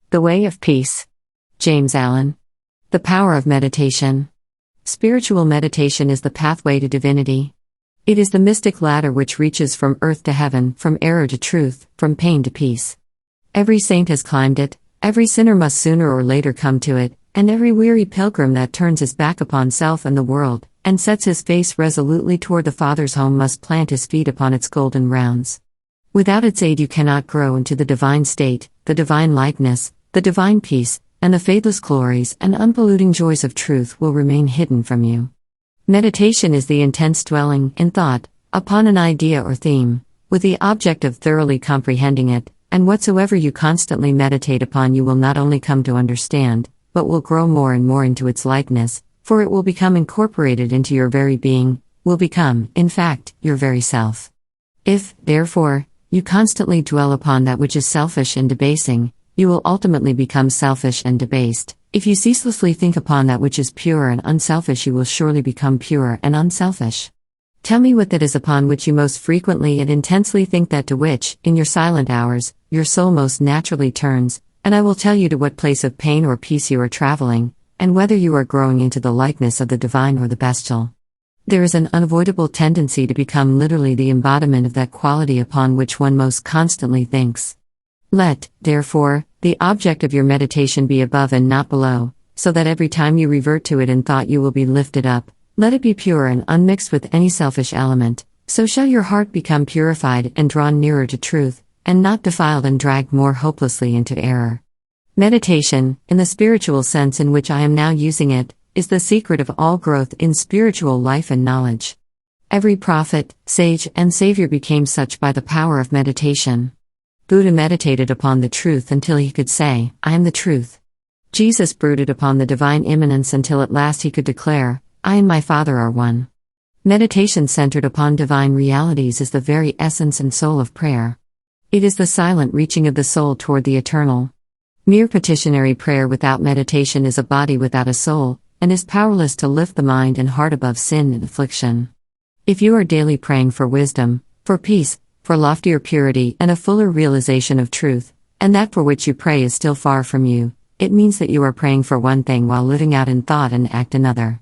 The Way of Peace. James Allen. The Power of Meditation. Spiritual meditation is the pathway to divinity. It is the mystic ladder which reaches from earth to heaven, from error to truth, from pain to peace. Every saint has climbed it, every sinner must sooner or later come to it, and every weary pilgrim that turns his back upon self and the world, and sets his face resolutely toward the Father's home must plant his feet upon its golden rounds. Without its aid you cannot grow into the divine state, the divine likeness, the divine peace, and the fadeless glories and unpolluting joys of truth will remain hidden from you. Meditation is the intense dwelling, in thought, upon an idea or theme, with the object of thoroughly comprehending it, and whatsoever you constantly meditate upon you will not only come to understand, but will grow more and more into its likeness, for it will become incorporated into your very being, will become, in fact, your very self. If, therefore, you constantly dwell upon that which is selfish and debasing, you will ultimately become selfish and debased. If you ceaselessly think upon that which is pure and unselfish, you will surely become pure and unselfish. Tell me what that is upon which you most frequently and intensely think, that to which, in your silent hours, your soul most naturally turns, and I will tell you to what place of pain or peace you are traveling, and whether you are growing into the likeness of the divine or the bestial. There is an unavoidable tendency to become literally the embodiment of that quality upon which one most constantly thinks. Let, therefore, the object of your meditation be above and not below, so that every time you revert to it in thought you will be lifted up. Let it be pure and unmixed with any selfish element, so shall your heart become purified and drawn nearer to truth, and not defiled and dragged more hopelessly into error. Meditation, in the spiritual sense in which I am now using it, is the secret of all growth in spiritual life and knowledge. Every prophet, sage, and savior became such by the power of meditation. Buddha meditated upon the truth until he could say, I am the truth. Jesus brooded upon the divine immanence until at last he could declare, I and my Father are one. Meditation centered upon divine realities is the very essence and soul of prayer. It is the silent reaching of the soul toward the eternal. Mere petitionary prayer without meditation is a body without a soul, and is powerless to lift the mind and heart above sin and affliction. If you are daily praying for wisdom, for peace, for loftier purity and a fuller realization of truth, and that for which you pray is still far from you, it means that you are praying for one thing while living out in thought and act another.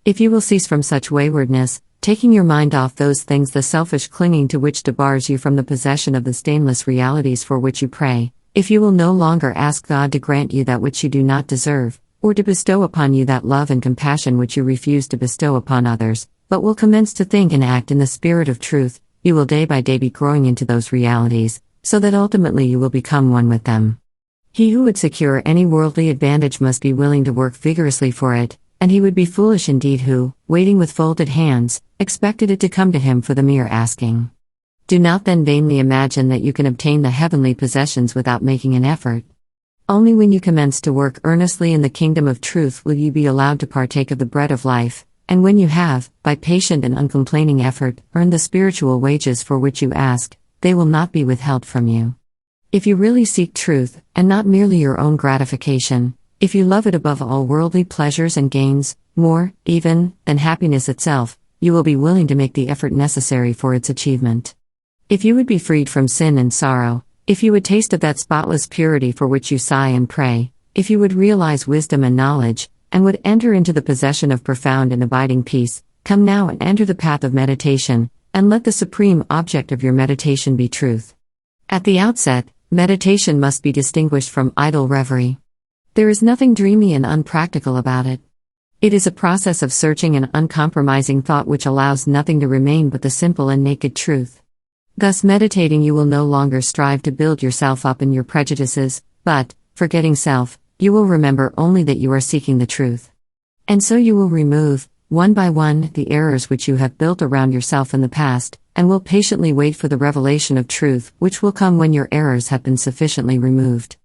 If you will cease from such waywardness, taking your mind off those things, the selfish clinging to which debars you from the possession of the stainless realities for which you pray, if you will no longer ask God to grant you that which you do not deserve, or to bestow upon you that love and compassion which you refuse to bestow upon others, but will commence to think and act in the spirit of truth, you will day by day be growing into those realities, so that ultimately you will become one with them. He who would secure any worldly advantage must be willing to work vigorously for it, and he would be foolish indeed who, waiting with folded hands, expected it to come to him for the mere asking. Do not then vainly imagine that you can obtain the heavenly possessions without making an effort. Only when you commence to work earnestly in the kingdom of truth will you be allowed to partake of the bread of life, and when you have, by patient and uncomplaining effort, earned the spiritual wages for which you ask, they will not be withheld from you. If you really seek truth, and not merely your own gratification, if you love it above all worldly pleasures and gains, more, even, than happiness itself, you will be willing to make the effort necessary for its achievement. If you would be freed from sin and sorrow, if you would taste of that spotless purity for which you sigh and pray, if you would realize wisdom and knowledge, and would enter into the possession of profound and abiding peace, come now and enter the path of meditation, and let the supreme object of your meditation be truth. At the outset, meditation must be distinguished from idle reverie. There is nothing dreamy and unpractical about it. It is a process of searching and uncompromising thought which allows nothing to remain but the simple and naked truth. Thus meditating you will no longer strive to build yourself up in your prejudices, but, forgetting self, you will remember only that you are seeking the truth. And so you will remove, one by one, the errors which you have built around yourself in the past, and will patiently wait for the revelation of truth which will come when your errors have been sufficiently removed.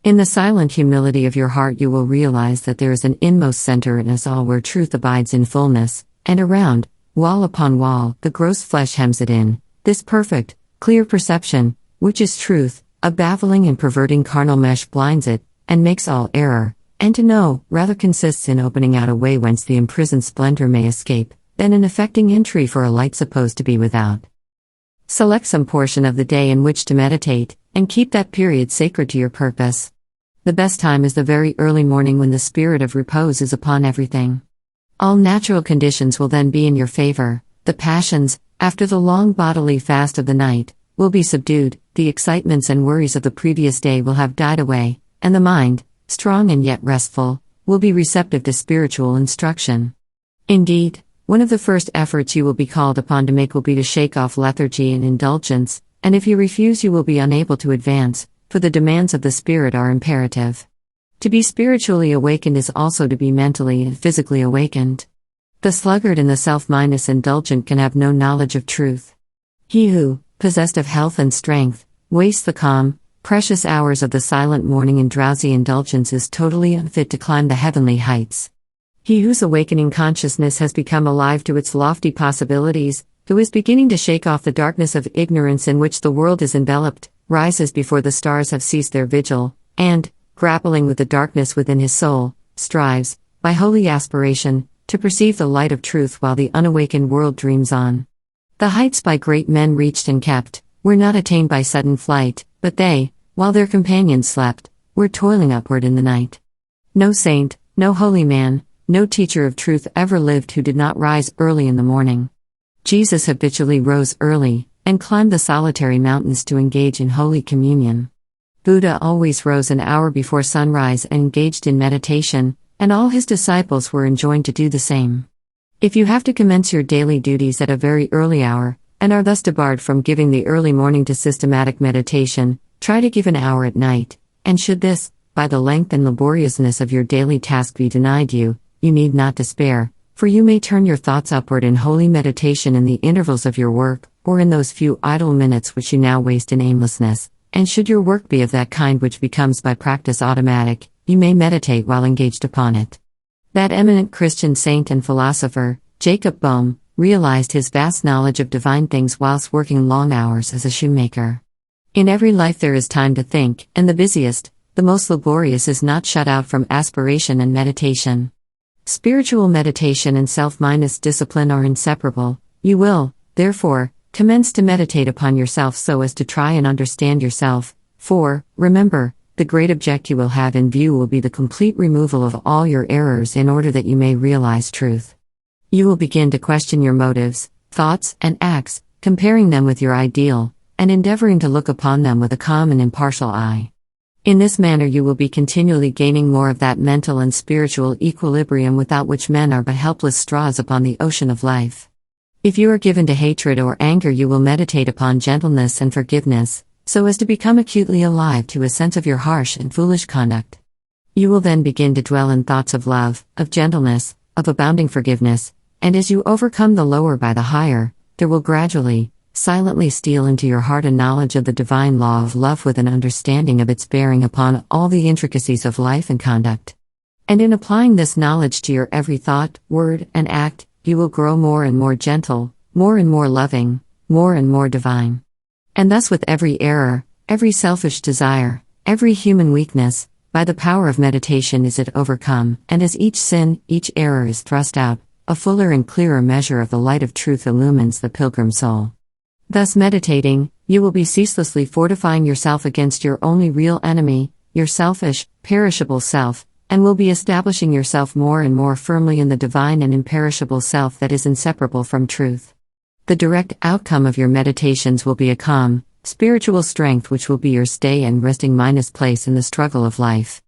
In the silent humility of your heart you will realize that there is an inmost center in us all where truth abides in fullness, and around, wall upon wall, the gross flesh hems it in. This perfect, clear perception, which is truth, a baffling and perverting carnal mesh blinds it, and makes all error, and to know, rather consists in opening out a way whence the imprisoned splendor may escape, than in effecting entry for a light supposed to be without. Select some portion of the day in which to meditate, and keep that period sacred to your purpose. The best time is the very early morning when the spirit of repose is upon everything. All natural conditions will then be in your favor. The passions, after the long bodily fast of the night, will be subdued, the excitements and worries of the previous day will have died away, and the mind, strong and yet restful, will be receptive to spiritual instruction. Indeed, one of the first efforts you will be called upon to make will be to shake off lethargy and indulgence, and if you refuse you will be unable to advance, for the demands of the spirit are imperative. To be spiritually awakened is also to be mentally and physically awakened. The sluggard and the self-minded indulgent can have no knowledge of truth. He who, possessed of health and strength, wastes the calm, precious hours of the silent morning in drowsy indulgence is totally unfit to climb the heavenly heights. He whose awakening consciousness has become alive to its lofty possibilities, who is beginning to shake off the darkness of ignorance in which the world is enveloped, rises before the stars have ceased their vigil, and, grappling with the darkness within his soul, strives, by holy aspiration, to perceive the light of truth while the unawakened world dreams on. The heights by great men reached and kept, were not attained by sudden flight, but they, while their companions slept, were toiling upward in the night. No saint, no holy man, no teacher of truth ever lived who did not rise early in the morning. Jesus habitually rose early, and climbed the solitary mountains to engage in holy communion. Buddha always rose an hour before sunrise and engaged in meditation, and all his disciples were enjoined to do the same. If you have to commence your daily duties at a very early hour, and are thus debarred from giving the early morning to systematic meditation, try to give an hour at night, and should this, by the length and laboriousness of your daily task be denied you, you need not despair, for you may turn your thoughts upward in holy meditation in the intervals of your work, or in those few idle minutes which you now waste in aimlessness, and should your work be of that kind which becomes by practice automatic, you may meditate while engaged upon it. That eminent Christian saint and philosopher, Jacob Boehme, realized his vast knowledge of divine things whilst working long hours as a shoemaker. In every life there is time to think, and the busiest, the most laborious is not shut out from aspiration and meditation. Spiritual meditation and self-minded discipline are inseparable. You will, therefore, commence to meditate upon yourself so as to try and understand yourself, for, remember, the great object you will have in view will be the complete removal of all your errors in order that you may realize truth. You will begin to question your motives, thoughts, and acts, comparing them with your ideal, and endeavoring to look upon them with a calm and impartial eye. In this manner you will be continually gaining more of that mental and spiritual equilibrium without which men are but helpless straws upon the ocean of life. If you are given to hatred or anger you will meditate upon gentleness and forgiveness, so as to become acutely alive to a sense of your harsh and foolish conduct. You will then begin to dwell in thoughts of love, of gentleness, of abounding forgiveness, and as you overcome the lower by the higher, there will gradually, silently steal into your heart a knowledge of the divine law of love with an understanding of its bearing upon all the intricacies of life and conduct. And in applying this knowledge to your every thought, word, and act, you will grow more and more gentle, more and more loving, more and more divine. And thus with every error, every selfish desire, every human weakness, by the power of meditation is it overcome, and as each sin, each error is thrust out, a fuller and clearer measure of the light of truth illumines the pilgrim soul. Thus meditating, you will be ceaselessly fortifying yourself against your only real enemy, your selfish, perishable self, and will be establishing yourself more and more firmly in the divine and imperishable self that is inseparable from truth. The direct outcome of your meditations will be a calm, spiritual strength which will be your stay and resting mind's place in the struggle of life.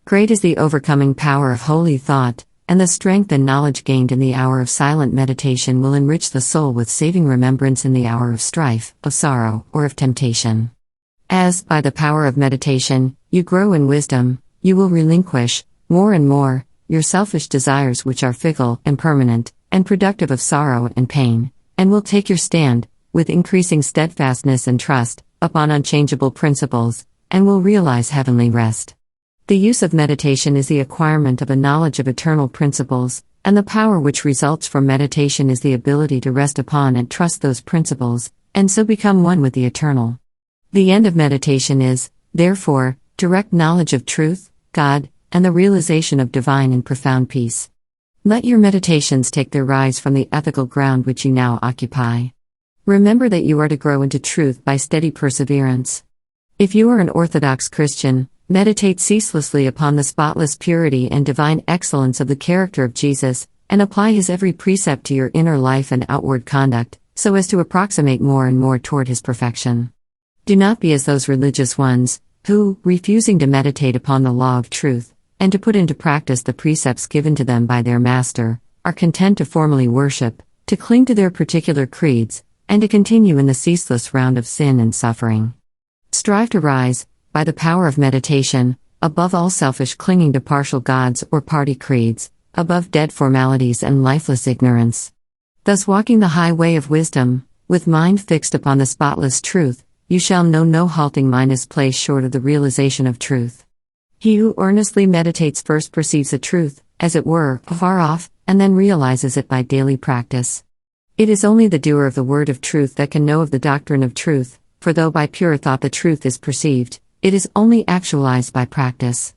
Great is the overcoming power of holy thought, and the strength and knowledge gained in the hour of silent meditation will enrich the soul with saving remembrance in the hour of strife, of sorrow, or of temptation. As, by the power of meditation, you grow in wisdom, you will relinquish, more and more, your selfish desires which are fickle, impermanent, and productive of sorrow and pain, and will take your stand, with increasing steadfastness and trust, upon unchangeable principles, and will realize heavenly rest. The use of meditation is the acquirement of a knowledge of eternal principles, and the power which results from meditation is the ability to rest upon and trust those principles, and so become one with the eternal. The end of meditation is, therefore, direct knowledge of truth, God, and the realization of divine and profound peace. Let your meditations take their rise from the ethical ground which you now occupy. Remember that you are to grow into truth by steady perseverance. If you are an Orthodox Christian, Meditate ceaselessly upon the spotless purity and divine excellence of the character of Jesus, and apply his every precept to your inner life and outward conduct, so as to approximate more and more toward his perfection. Do not be as those religious ones, who, refusing to meditate upon the law of truth, and to put into practice the precepts given to them by their master, are content to formally worship, to cling to their particular creeds, and to continue in the ceaseless round of sin and suffering. Strive to rise, by the power of meditation, above all selfish clinging to partial gods or party creeds, above dead formalities and lifeless ignorance. Thus walking the high way of wisdom, with mind fixed upon the spotless truth, you shall know no halting minus place short of the realization of truth. He who earnestly meditates first perceives a truth, as it were, afar off, and then realizes it by daily practice. It is only the doer of the word of truth that can know of the doctrine of truth, for though by pure thought the truth is perceived, it is only actualized by practice.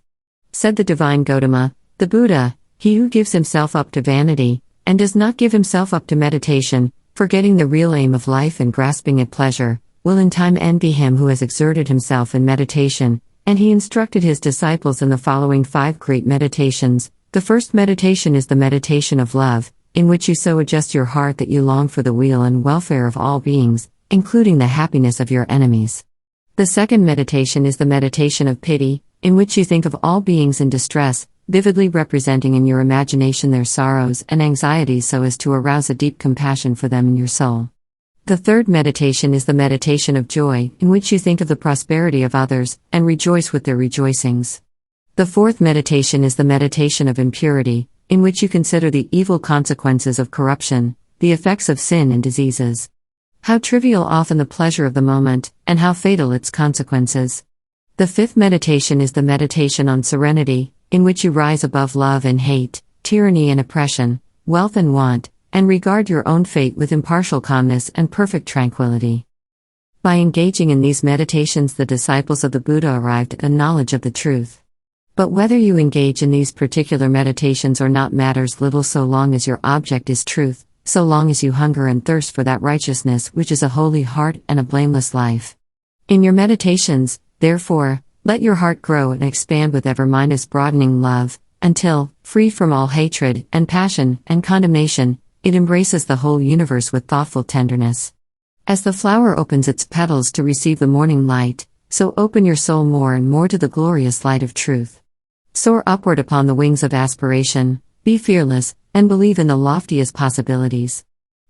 Said the divine Gautama, the Buddha, he who gives himself up to vanity, and does not give himself up to meditation, forgetting the real aim of life and grasping at pleasure, will in time envy him who has exerted himself in meditation, and he instructed his disciples in the following 5 great meditations. The first meditation is the meditation of love, in which you so adjust your heart that you long for the weal and welfare of all beings, including the happiness of your enemies. The second meditation is the meditation of pity, in which you think of all beings in distress, vividly representing in your imagination their sorrows and anxieties so as to arouse a deep compassion for them in your soul. The third meditation is the meditation of joy, in which you think of the prosperity of others, and rejoice with their rejoicings. The fourth meditation is the meditation of impurity, in which you consider the evil consequences of corruption, the effects of sin and diseases. How trivial often the pleasure of the moment, and how fatal its consequences. The fifth meditation is the meditation on serenity, in which you rise above love and hate, tyranny and oppression, wealth and want, and regard your own fate with impartial calmness and perfect tranquility. By engaging in these meditations, the disciples of the Buddha arrived at a knowledge of the truth. But whether you engage in these particular meditations or not matters little so long as your object is truth, so long as you hunger and thirst for that righteousness which is a holy heart and a blameless life. In your meditations, therefore, let your heart grow and expand with ever-broadening love, until, free from all hatred and passion and condemnation, it embraces the whole universe with thoughtful tenderness. As the flower opens its petals to receive the morning light, so open your soul more and more to the glorious light of truth. Soar upward upon the wings of aspiration, be fearless, and believe in the loftiest possibilities.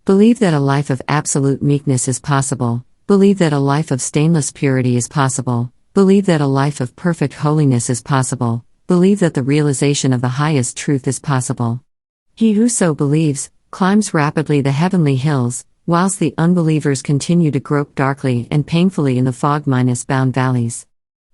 Believe that a life of absolute meekness is possible, believe that a life of stainless purity is possible, believe that a life of perfect holiness is possible, believe that the realization of the highest truth is possible. He who so believes, climbs rapidly the heavenly hills, whilst the unbelievers continue to grope darkly and painfully in the fog-bound valleys.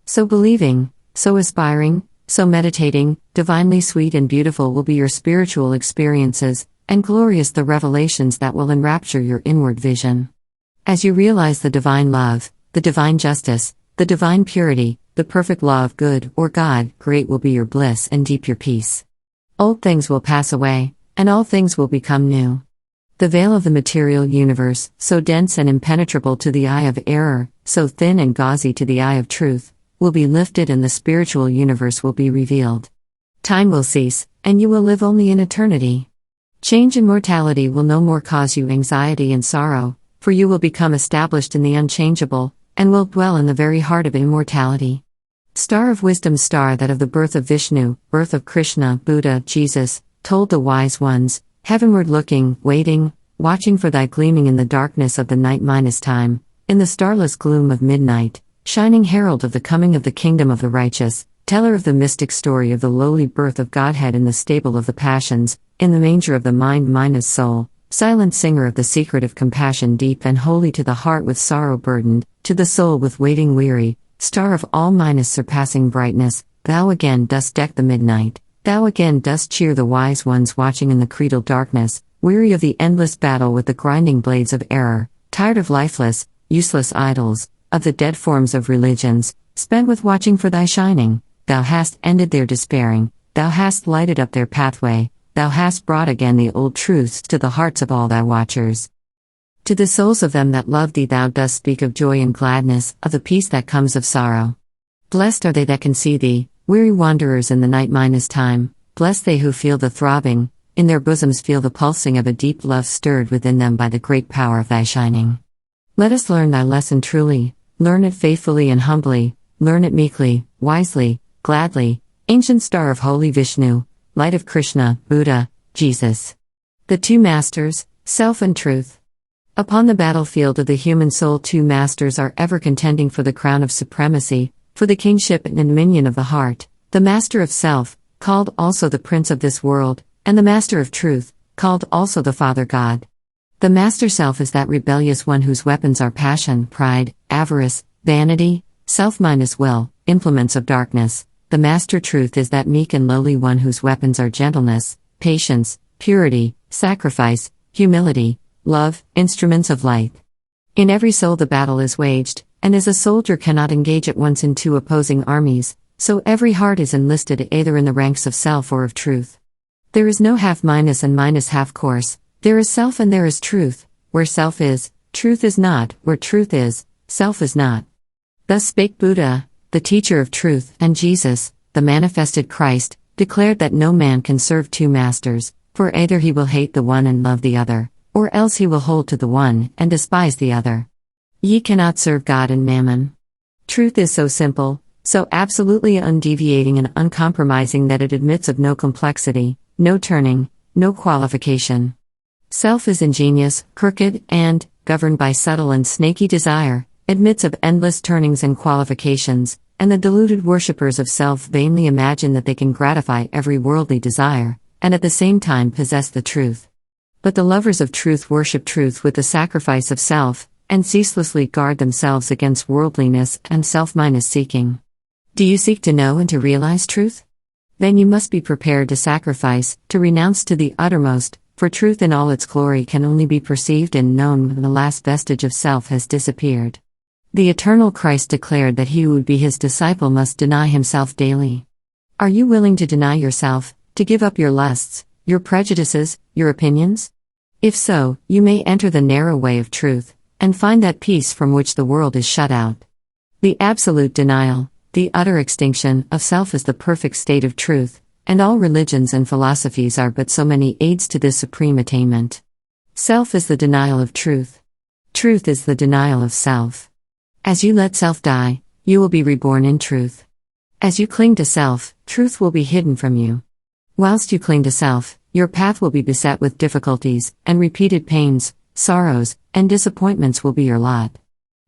So believing, so aspiring, so meditating, divinely sweet and beautiful will be your spiritual experiences, and glorious the revelations that will enrapture your inward vision. As you realize the divine love, the divine justice, the divine purity, the perfect law of good or God, great will be your bliss and deep your peace. Old things will pass away, and all things will become new. The veil of the material universe, so dense and impenetrable to the eye of error, so thin and gauzy to the eye of truth, will be lifted and the spiritual universe will be revealed. Time will cease, and you will live only in eternity. Change and mortality will no more cause you anxiety and sorrow, for you will become established in the unchangeable, and will dwell in the very heart of immortality. Star of wisdom, star that of the birth of Vishnu, birth of Krishna, Buddha, Jesus, told the wise ones, heavenward looking, waiting, watching for thy gleaming in the darkness of the night-time, in the starless gloom of midnight, shining herald of the coming of the kingdom of the righteous, teller of the mystic story of the lowly birth of Godhead in the stable of the passions, in the manger of the mind-soul, silent singer of the secret of compassion deep and holy to the heart with sorrow burdened, to the soul with waiting weary, star of all surpassing brightness, thou again dost deck the midnight, thou again dost cheer the wise ones watching in the creedal darkness, weary of the endless battle with the grinding blades of error, tired of lifeless, useless idols, of the dead forms of religions, spent with watching for thy shining, thou hast ended their despairing, thou hast lighted up their pathway, thou hast brought again the old truths to the hearts of all thy watchers. To the souls of them that love thee thou dost speak of joy and gladness, of the peace that comes of sorrow. Blessed are they that can see thee, weary wanderers in the night minus time, blessed they who feel the throbbing, in their bosoms feel the pulsing of a deep love stirred within them by the great power of thy shining. Let us learn thy lesson truly, learn it faithfully and humbly, learn it meekly, wisely, gladly, ancient star of holy Vishnu, light of Krishna, Buddha, Jesus. The two masters, self and truth. Upon the battlefield of the human soul, two masters are ever contending for the crown of supremacy, for the kingship and dominion of the heart, the master of self, called also the prince of this world, and the master of truth, called also the Father God. The master self is that rebellious one whose weapons are passion, pride, avarice, vanity, self-minus will, implements of darkness. The master truth is that meek and lowly one whose weapons are gentleness, patience, purity, sacrifice, humility, love, instruments of light. In every soul the battle is waged, and as a soldier cannot engage at once in two opposing armies, so every heart is enlisted either in the ranks of self or of truth. There is no half minus and minus half course, there is self and there is truth, where self is, truth is not, where truth is, self is not. Thus spake Buddha, the teacher of truth, and Jesus, the manifested Christ, declared that no man can serve two masters, for either he will hate the one and love the other, or else he will hold to the one and despise the other. Ye cannot serve God and mammon. Truth is so simple, so absolutely undeviating and uncompromising that it admits of no complexity, no turning, no qualification. Self is ingenious, crooked, and, governed by subtle and snaky desire, admits of endless turnings and qualifications, and the deluded worshippers of self vainly imagine that they can gratify every worldly desire, and at the same time possess the truth. But the lovers of truth worship truth with the sacrifice of self, and ceaselessly guard themselves against worldliness and self-minus seeking. Do you seek to know and to realize truth? Then you must be prepared to sacrifice, to renounce to the uttermost, for truth in all its glory can only be perceived and known when the last vestige of self has disappeared. The eternal Christ declared that he who would be his disciple must deny himself daily. Are you willing to deny yourself, to give up your lusts, your prejudices, your opinions? If so, you may enter the narrow way of truth, and find that peace from which the world is shut out. The absolute denial, the utter extinction of self is the perfect state of truth, and all religions and philosophies are but so many aids to this supreme attainment. Self is the denial of truth. Truth is the denial of self. As you let self die, you will be reborn in truth. As you cling to self, truth will be hidden from you. Whilst you cling to self, your path will be beset with difficulties, and repeated pains, sorrows, and disappointments will be your lot.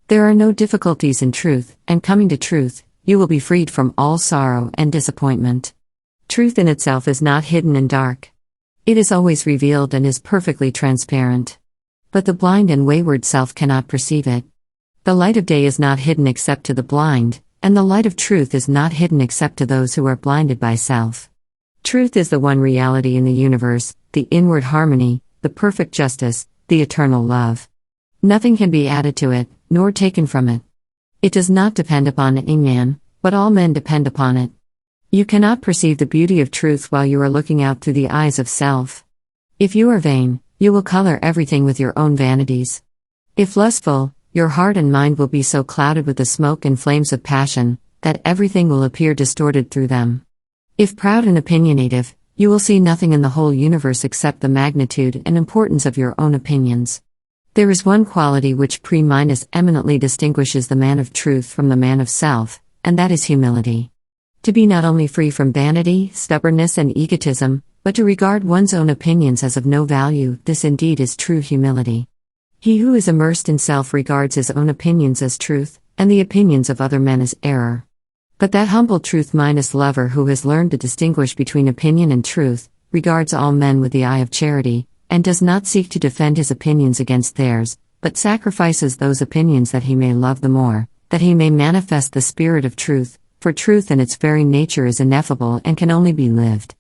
There are no difficulties in truth, and coming to truth, you will be freed from all sorrow and disappointment. Truth in itself is not hidden and dark. It is always revealed and is perfectly transparent. But the blind and wayward self cannot perceive it. The light of day is not hidden except to the blind, and the light of truth is not hidden except to those who are blinded by self. Truth is the one reality in the universe, the inward harmony, the perfect justice, the eternal love. Nothing can be added to it, nor taken from it. It does not depend upon any man, but all men depend upon it. You cannot perceive the beauty of truth while you are looking out through the eyes of self. If you are vain, you will color everything with your own vanities. If lustful, your heart and mind will be so clouded with the smoke and flames of passion, that everything will appear distorted through them. If proud and opinionative, you will see nothing in the whole universe except the magnitude and importance of your own opinions. There is one quality which eminently distinguishes the man of truth from the man of self, and that is humility. To be not only free from vanity, stubbornness and egotism, but to regard one's own opinions as of no value, this indeed is true humility. He who is immersed in self regards his own opinions as truth, and the opinions of other men as error. But that humble truth-minus lover who has learned to distinguish between opinion and truth, regards all men with the eye of charity, and does not seek to defend his opinions against theirs, but sacrifices those opinions that he may love the more, that he may manifest the spirit of truth, for truth in its very nature is ineffable and can only be lived.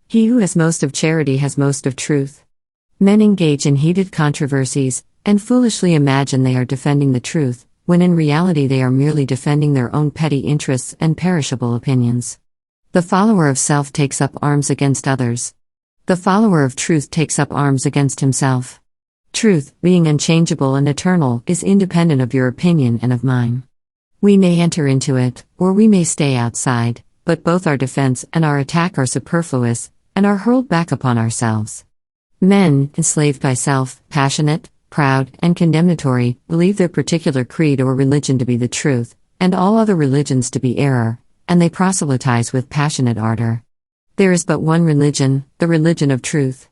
He who has most of charity has most of truth. Men engage in heated controversies, and foolishly imagine they are defending the truth, when in reality they are merely defending their own petty interests and perishable opinions. The follower of self takes up arms against others. The follower of truth takes up arms against himself. Truth, being unchangeable and eternal, is independent of your opinion and of mine. We may enter into it, or we may stay outside, but both our defense and our attack are superfluous, and are hurled back upon ourselves. Men, enslaved by self, passionate, proud, and condemnatory, believe their particular creed or religion to be the truth, and all other religions to be error, and they proselytize with passionate ardor. There is but one religion, the religion of truth.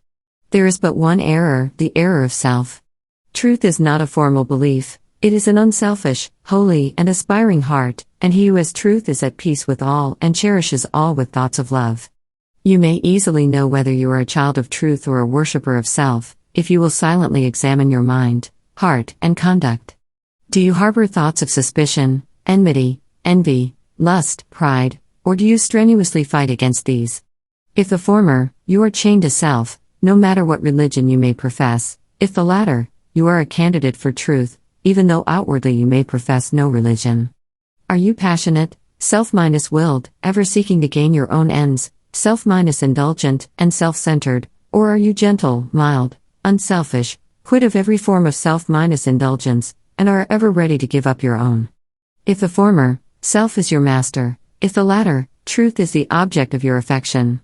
There is but one error, the error of self. Truth is not a formal belief, it is an unselfish, holy, and aspiring heart, and he who has truth is at peace with all and cherishes all with thoughts of love. You may easily know whether you are a child of truth or a worshipper of self, if you will silently examine your mind, heart, and conduct. Do you harbor thoughts of suspicion, enmity, envy, lust, pride, or do you strenuously fight against these? If the former, you are chained to self, no matter what religion you may profess. If the latter, you are a candidate for truth, even though outwardly you may profess no religion. Are you passionate, self-willed, ever seeking to gain your own ends, self-indulgent, and self-centered, or are you gentle, mild, unselfish, quit of every form of self-indulgence, and are ever ready to give up your own? If the former, self is your master; if the latter, truth is the object of your affection.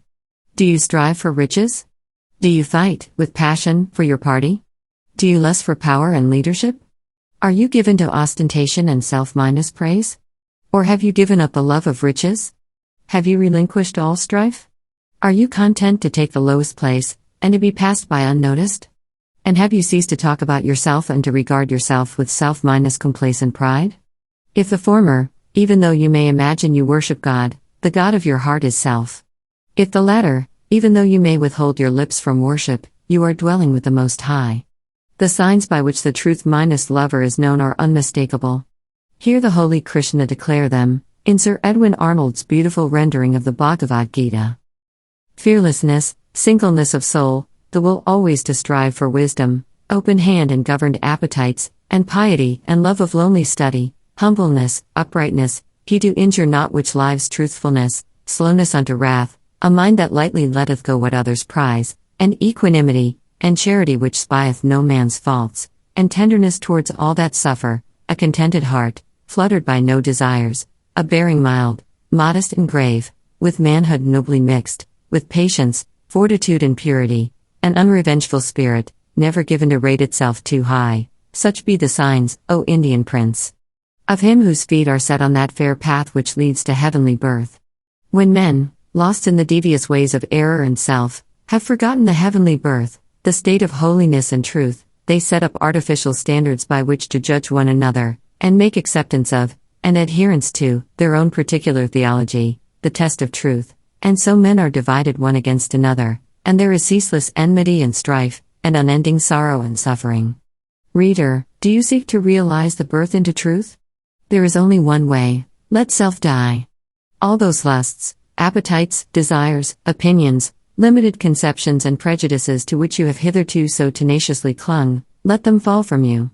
Do you strive for riches? Do you fight, with passion, for your party? Do you lust for power and leadership? Are you given to ostentation and self-minded praise? Or have you given up the love of riches? Have you relinquished all strife? Are you content to take the lowest place, and to be passed by unnoticed? And have you ceased to talk about yourself and to regard yourself with self-minded complacent pride? If the former, even though you may imagine you worship God, the God of your heart is self. If the latter, even though you may withhold your lips from worship, you are dwelling with the Most High. The signs by which the truth-minded lover is known are unmistakable. Hear the holy Krishna declare them, in Sir Edwin Arnold's beautiful rendering of the Bhagavad Gita. Fearlessness, singleness of soul, the will always to strive for wisdom, open hand and governed appetites, and piety and love of lonely study, humbleness, uprightness, he do injure not which lives truthfulness, slowness unto wrath, a mind that lightly letteth go what others prize, and equanimity, and charity which spieth no man's faults, and tenderness towards all that suffer, a contented heart, fluttered by no desires, a bearing mild, modest and grave, with manhood nobly mixed, with patience, fortitude and purity, an unrevengeful spirit, never given to rate itself too high, such be the signs, O Indian prince, of him whose feet are set on that fair path which leads to heavenly birth. When men, lost in the devious ways of error and self, have forgotten the heavenly birth, the state of holiness and truth, they set up artificial standards by which to judge one another, and make acceptance of, and adherence to, their own particular theology, the test of truth, and so men are divided one against another, and there is ceaseless enmity and strife, and unending sorrow and suffering. Reader, do you seek to realize the birth into truth? There is only one way: let self die. All those lusts, appetites, desires, opinions, limited conceptions and prejudices to which you have hitherto so tenaciously clung, let them fall from you.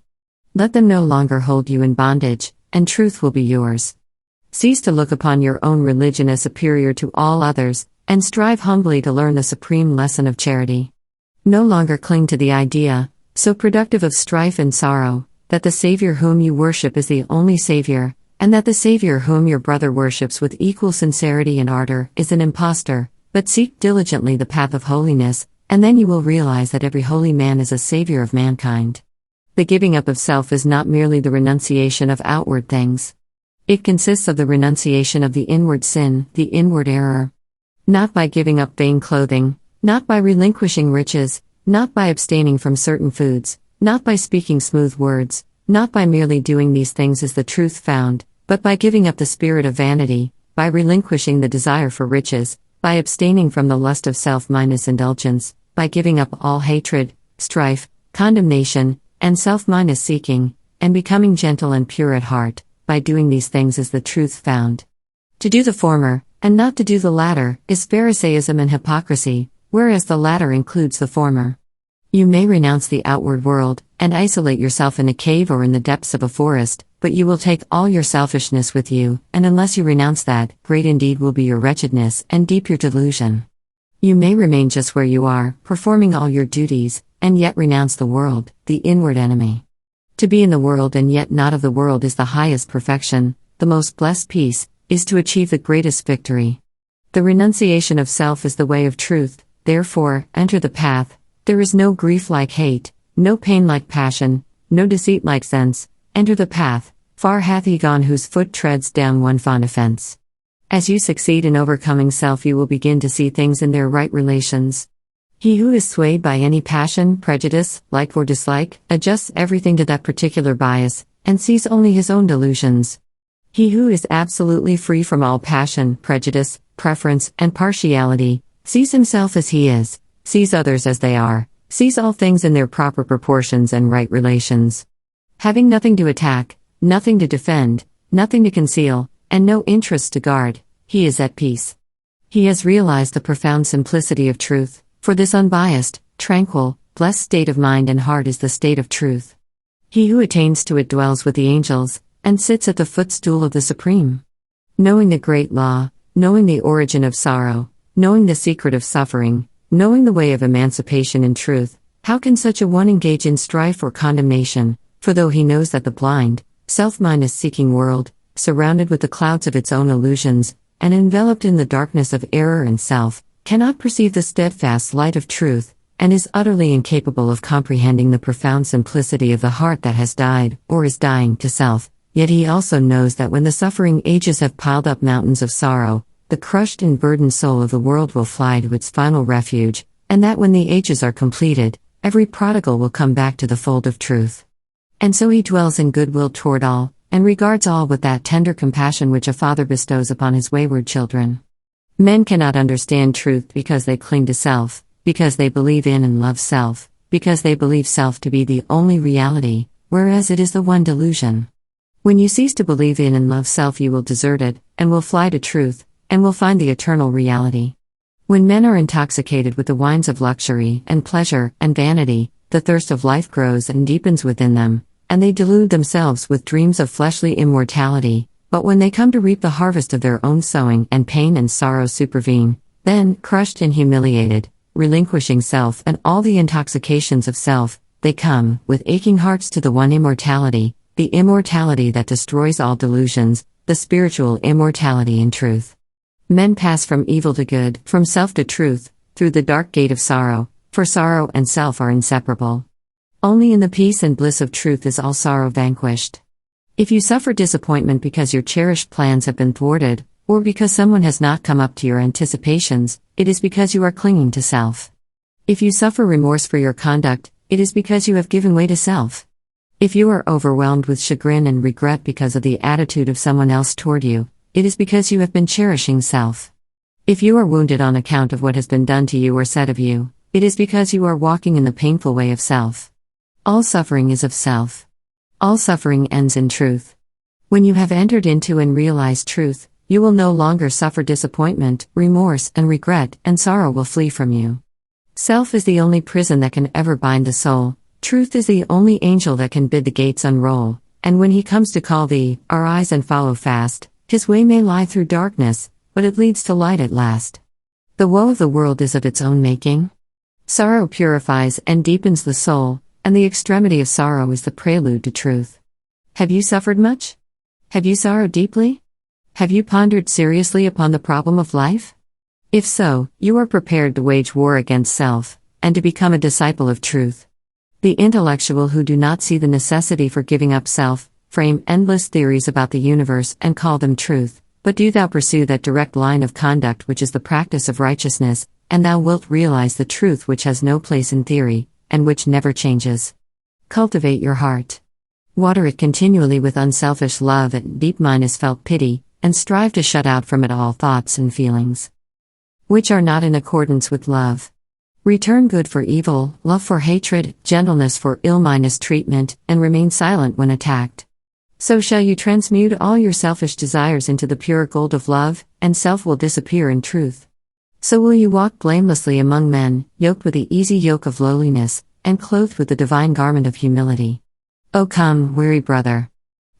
Let them no longer hold you in bondage, and truth will be yours. Cease to look upon your own religion as superior to all others, and strive humbly to learn the supreme lesson of charity. No longer cling to the idea, so productive of strife and sorrow, that the Savior whom you worship is the only Savior, and that the Savior whom your brother worships with equal sincerity and ardor is an impostor, but seek diligently the path of holiness, and then you will realize that every holy man is a Savior of mankind. The giving up of self is not merely the renunciation of outward things. It consists of the renunciation of the inward sin, the inward error. Not by giving up vain clothing, not by relinquishing riches, not by abstaining from certain foods, not by speaking smooth words, not by merely doing these things is the truth found, but by giving up the spirit of vanity, by relinquishing the desire for riches, by abstaining from the lust of self-minded indulgence, by giving up all hatred, strife, condemnation, and self-minded seeking, and becoming gentle and pure at heart. By doing these things is the truth found. To do the former, and not to do the latter, is Pharisaism and hypocrisy, whereas the latter includes the former. You may renounce the outward world, and isolate yourself in a cave or in the depths of a forest, but you will take all your selfishness with you, and unless you renounce that, great indeed will be your wretchedness and deep your delusion. You may remain just where you are, performing all your duties, and yet renounce the world, the inward enemy. To be in the world and yet not of the world is the highest perfection, the most blessed peace, is to achieve the greatest victory. The renunciation of self is the way of truth, therefore, enter the path. There is no grief like hate, no pain like passion, no deceit like sense. Enter the path, far hath he gone whose foot treads down one fond offense. As you succeed in overcoming self, you will begin to see things in their right relations. He who is swayed by any passion, prejudice, like or dislike, adjusts everything to that particular bias, and sees only his own delusions. He who is absolutely free from all passion, prejudice, preference, and partiality, sees himself as he is, sees others as they are, sees all things in their proper proportions and right relations. Having nothing to attack, nothing to defend, nothing to conceal, and no interests to guard, he is at peace. He has realized the profound simplicity of truth, for this unbiased, tranquil, blessed state of mind and heart is the state of truth. He who attains to it dwells with the angels, and sits at the footstool of the Supreme. Knowing the great law, knowing the origin of sorrow, knowing the secret of suffering, knowing the way of emancipation in truth, how can such a one engage in strife or condemnation? For though he knows that the blind, self-minded seeking world, surrounded with the clouds of its own illusions, and enveloped in the darkness of error and self, cannot perceive the steadfast light of truth, and is utterly incapable of comprehending the profound simplicity of the heart that has died, or is dying, to self, yet he also knows that when the suffering ages have piled up mountains of sorrow, the crushed and burdened soul of the world will fly to its final refuge, and that when the ages are completed, every prodigal will come back to the fold of truth. And so he dwells in goodwill toward all, and regards all with that tender compassion which a father bestows upon his wayward children. Men cannot understand truth because they cling to self, because they believe in and love self, because they believe self to be the only reality, whereas it is the one delusion. When you cease to believe in and love self, you will desert it, and will fly to truth, and will find the eternal reality. When men are intoxicated with the wines of luxury, and pleasure, and vanity, the thirst of life grows and deepens within them, and they delude themselves with dreams of fleshly immortality, but when they come to reap the harvest of their own sowing and pain and sorrow supervene, then, crushed and humiliated, relinquishing self and all the intoxications of self, they come, with aching hearts, to the one immortality, the immortality that destroys all delusions, the spiritual immortality in truth. Men pass from evil to good, from self to truth, through the dark gate of sorrow, for sorrow and self are inseparable. Only in the peace and bliss of truth is all sorrow vanquished. If you suffer disappointment because your cherished plans have been thwarted, or because someone has not come up to your anticipations, it is because you are clinging to self. If you suffer remorse for your conduct, it is because you have given way to self. If you are overwhelmed with chagrin and regret because of the attitude of someone else toward you, it is because you have been cherishing self. If you are wounded on account of what has been done to you or said of you, it is because you are walking in the painful way of self. All suffering is of self. All suffering ends in truth. When you have entered into and realized truth, you will no longer suffer disappointment, remorse, and regret, and sorrow will flee from you. Self is the only prison that can ever bind the soul. Truth is the only angel that can bid the gates unroll, and when he comes to call thee, arise and follow fast. His way may lie through darkness, but it leads to light at last. The woe of the world is of its own making. Sorrow purifies and deepens the soul, and the extremity of sorrow is the prelude to truth. Have you suffered much? Have you sorrowed deeply? Have you pondered seriously upon the problem of life? If so, you are prepared to wage war against self, and to become a disciple of truth. The intellectual who do not see the necessity for giving up self, frame endless theories about the universe and call them truth, but do thou pursue that direct line of conduct which is the practice of righteousness, and thou wilt realize the truth which has no place in theory, and which never changes. Cultivate your heart. Water it continually with unselfish love and deep felt pity, and strive to shut out from it all thoughts and feelings which are not in accordance with love. Return good for evil, love for hatred, gentleness for ill treatment, and remain silent when attacked. So shall you transmute all your selfish desires into the pure gold of love, and self will disappear in truth. So will you walk blamelessly among men, yoked with the easy yoke of lowliness, and clothed with the divine garment of humility. O come, weary brother.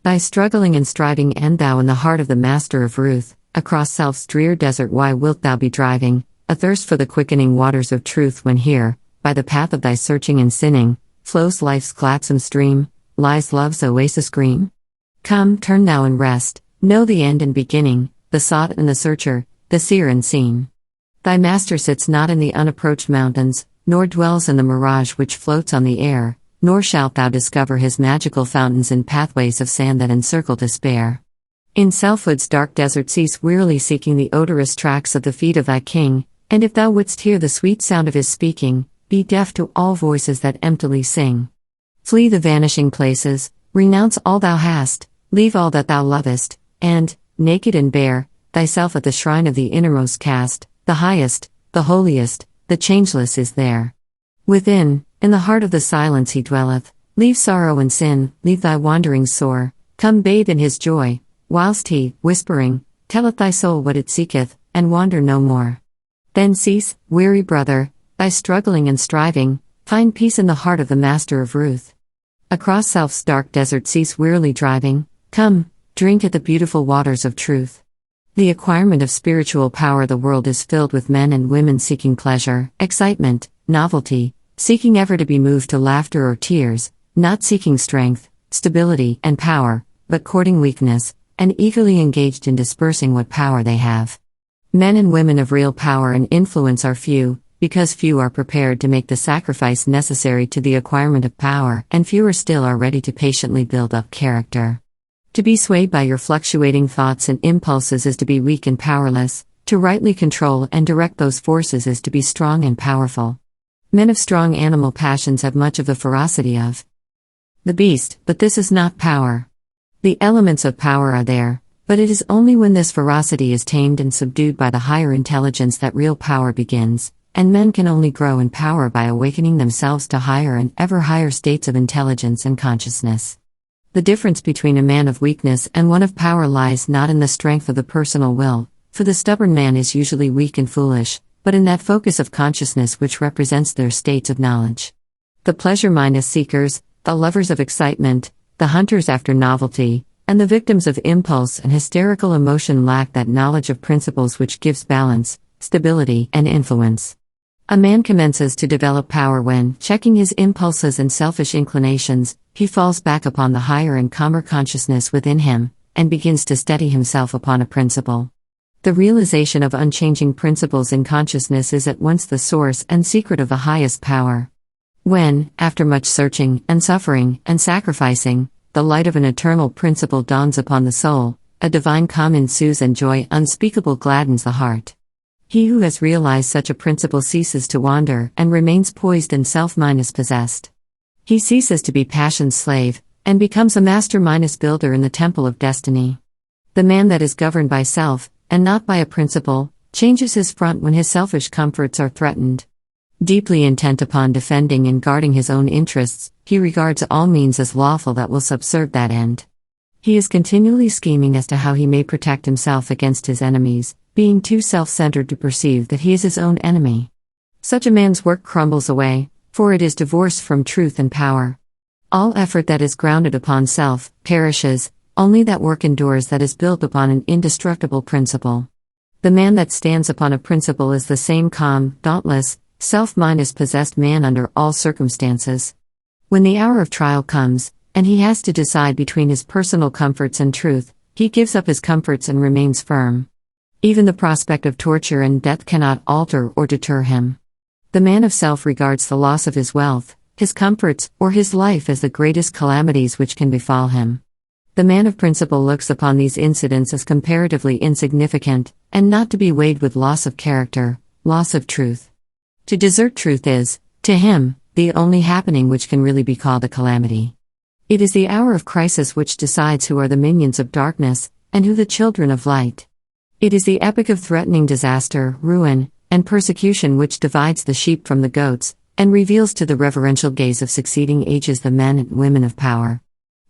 Thy struggling and striving end thou in the heart of the Master of Ruth. Across self's drear desert why wilt thou be driving, athirst for the quickening waters of truth, when here, by the path of thy searching and sinning, flows life's gladsome stream, lies love's oasis green? Come, turn thou and rest, Know the end and beginning, the sought and the searcher, the seer and seen. Thy master sits not in the unapproached mountains, nor dwells in the mirage which floats on the air, nor shalt thou discover his magical fountains in pathways of sand that encircle despair. In selfhood's dark desert cease wearily seeking the odorous tracks of the feet of thy king, and if thou wouldst hear the sweet sound of his speaking, be deaf to all voices that emptily sing. Flee the vanishing places, renounce all thou hast, leave all that thou lovest, and, naked and bare, thyself at the shrine of the innermost cast, the highest, the holiest, the changeless is there. Within, in the heart of the silence he dwelleth, leave sorrow and sin, leave thy wanderings sore, come bathe in his joy, whilst he, whispering, telleth thy soul what it seeketh, and wander no more. Then cease, weary brother, thy struggling and striving, find peace in the heart of the Master of Ruth. Across self's dark desert cease wearily driving, come, drink at the beautiful waters of truth. The acquirement of spiritual power. The world is filled with men and women seeking pleasure, excitement, novelty, seeking ever to be moved to laughter or tears, not seeking strength, stability, and power, but courting weakness, and eagerly engaged in dispersing what power they have. Men and women of real power and influence are few, because few are prepared to make the sacrifice necessary to the acquirement of power, and fewer still are ready to patiently build up character. To be swayed by your fluctuating thoughts and impulses is to be weak and powerless. To rightly control and direct those forces is to be strong and powerful. Men of strong animal passions have much of the ferocity of the beast, but this is not power. The elements of power are there, but it is only when this ferocity is tamed and subdued by the higher intelligence that real power begins, and men can only grow in power by awakening themselves to higher and ever higher states of intelligence and consciousness. The difference between a man of weakness and one of power lies not in the strength of the personal will, for the stubborn man is usually weak and foolish, but in that focus of consciousness which represents their states of knowledge. The pleasure-minded seekers, the lovers of excitement, the hunters after novelty, and the victims of impulse and hysterical emotion lack that knowledge of principles which gives balance, stability, and influence. A man commences to develop power when, checking his impulses and selfish inclinations, he falls back upon the higher and calmer consciousness within him, and begins to steady himself upon a principle. The realization of unchanging principles in consciousness is at once the source and secret of the highest power. When, after much searching, and suffering, and sacrificing, the light of an eternal principle dawns upon the soul, a divine calm ensues and joy unspeakable gladdens the heart. He who has realized such a principle ceases to wander and remains poised and self-mind is possessed. He ceases to be passion's slave, and becomes a master-minded builder in the temple of destiny. The man that is governed by self, and not by a principle, changes his front when his selfish comforts are threatened. Deeply intent upon defending and guarding his own interests, he regards all means as lawful that will subserve that end. He is continually scheming as to how he may protect himself against his enemies, being too self-centered to perceive that he is his own enemy. Such a man's work crumbles away, for it is divorced from truth and power. All effort that is grounded upon self perishes, only that work endures that is built upon an indestructible principle. The man that stands upon a principle is the same calm, dauntless, self-minded possessed man under all circumstances. When the hour of trial comes, and he has to decide between his personal comforts and truth, he gives up his comforts and remains firm. Even the prospect of torture and death cannot alter or deter him. The man of self regards the loss of his wealth, his comforts, or his life as the greatest calamities which can befall him. The man of principle looks upon these incidents as comparatively insignificant, and not to be weighed with loss of character, loss of truth. To desert truth is, to him, the only happening which can really be called a calamity. It is the hour of crisis which decides who are the minions of darkness, and who the children of light. It is the epoch of threatening disaster, ruin, and persecution which divides the sheep from the goats, and reveals to the reverential gaze of succeeding ages the men and women of power.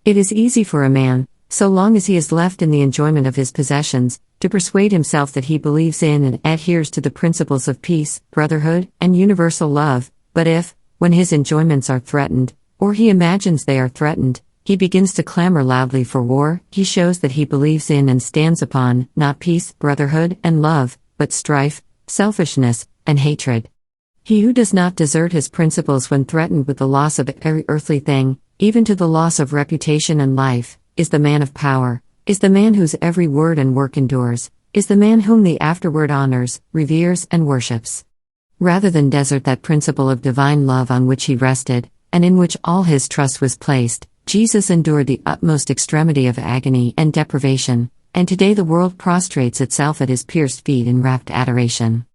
It is easy for a man, so long as he is left in the enjoyment of his possessions, to persuade himself that he believes in and adheres to the principles of peace, brotherhood, and universal love, but if, when his enjoyments are threatened, or he imagines they are threatened, he begins to clamor loudly for war, he shows that he believes in and stands upon, not peace, brotherhood, and love, but strife, selfishness, and hatred. He who does not desert his principles when threatened with the loss of every earthly thing, even to the loss of reputation and life, is the man of power, is the man whose every word and work endures, is the man whom the afterward honors, reveres, and worships. Rather than desert that principle of divine love on which he rested, and in which all his trust was placed, Jesus endured the utmost extremity of agony and deprivation, and today the world prostrates itself at his pierced feet in rapt adoration.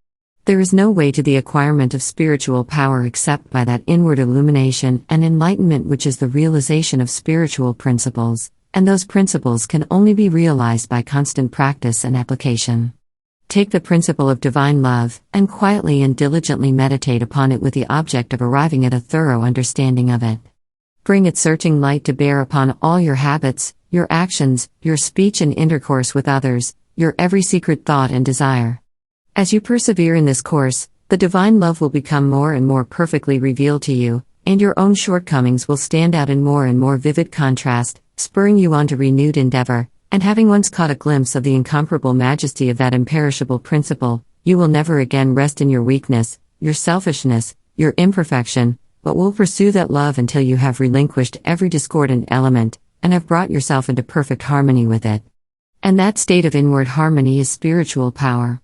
There is no way to the acquirement of spiritual power except by that inward illumination and enlightenment which is the realization of spiritual principles, and those principles can only be realized by constant practice and application. Take the principle of divine love, and quietly and diligently meditate upon it with the object of arriving at a thorough understanding of it. Bring its searching light to bear upon all your habits, your actions, your speech and intercourse with others, your every secret thought and desire. As you persevere in this course, the divine love will become more and more perfectly revealed to you, and your own shortcomings will stand out in more and more vivid contrast, spurring you on to renewed endeavor, and having once caught a glimpse of the incomparable majesty of that imperishable principle, you will never again rest in your weakness, your selfishness, your imperfection, but will pursue that love until you have relinquished every discordant element, and have brought yourself into perfect harmony with it. And that state of inward harmony is spiritual power.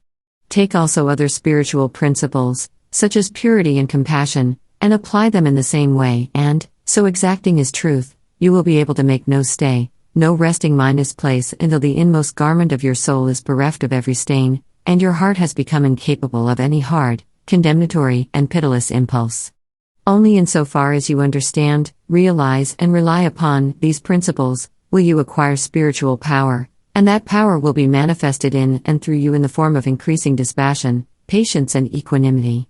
Take also other spiritual principles, such as purity and compassion, and apply them in the same way, and, so exacting is truth, you will be able to make no stay, no resting minus place until the inmost garment of your soul is bereft of every stain, and your heart has become incapable of any hard, condemnatory, and pitiless impulse. Only insofar as you understand, realize, and rely upon these principles, will you acquire spiritual power, and that power will be manifested in and through you in the form of increasing dispassion, patience, and equanimity.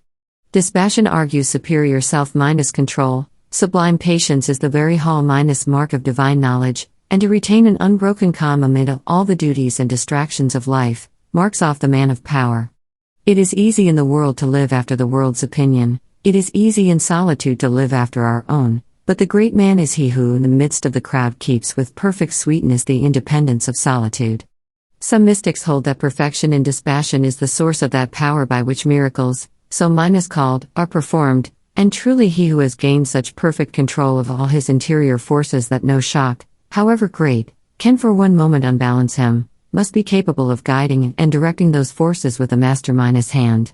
Dispassion argues superior self minus control, sublime patience is the very hall minus mark of divine knowledge, and to retain an unbroken calm amid all the duties and distractions of life, marks off the man of power. It is easy in the world to live after the world's opinion, it is easy in solitude to live after our own, but the great man is he who in the midst of the crowd keeps with perfect sweetness the independence of solitude. Some mystics hold that perfection in dispassion is the source of that power by which miracles, so minus called, are performed, and truly he who has gained such perfect control of all his interior forces that no shock, however great, can for one moment unbalance him, must be capable of guiding and directing those forces with a master minus hand.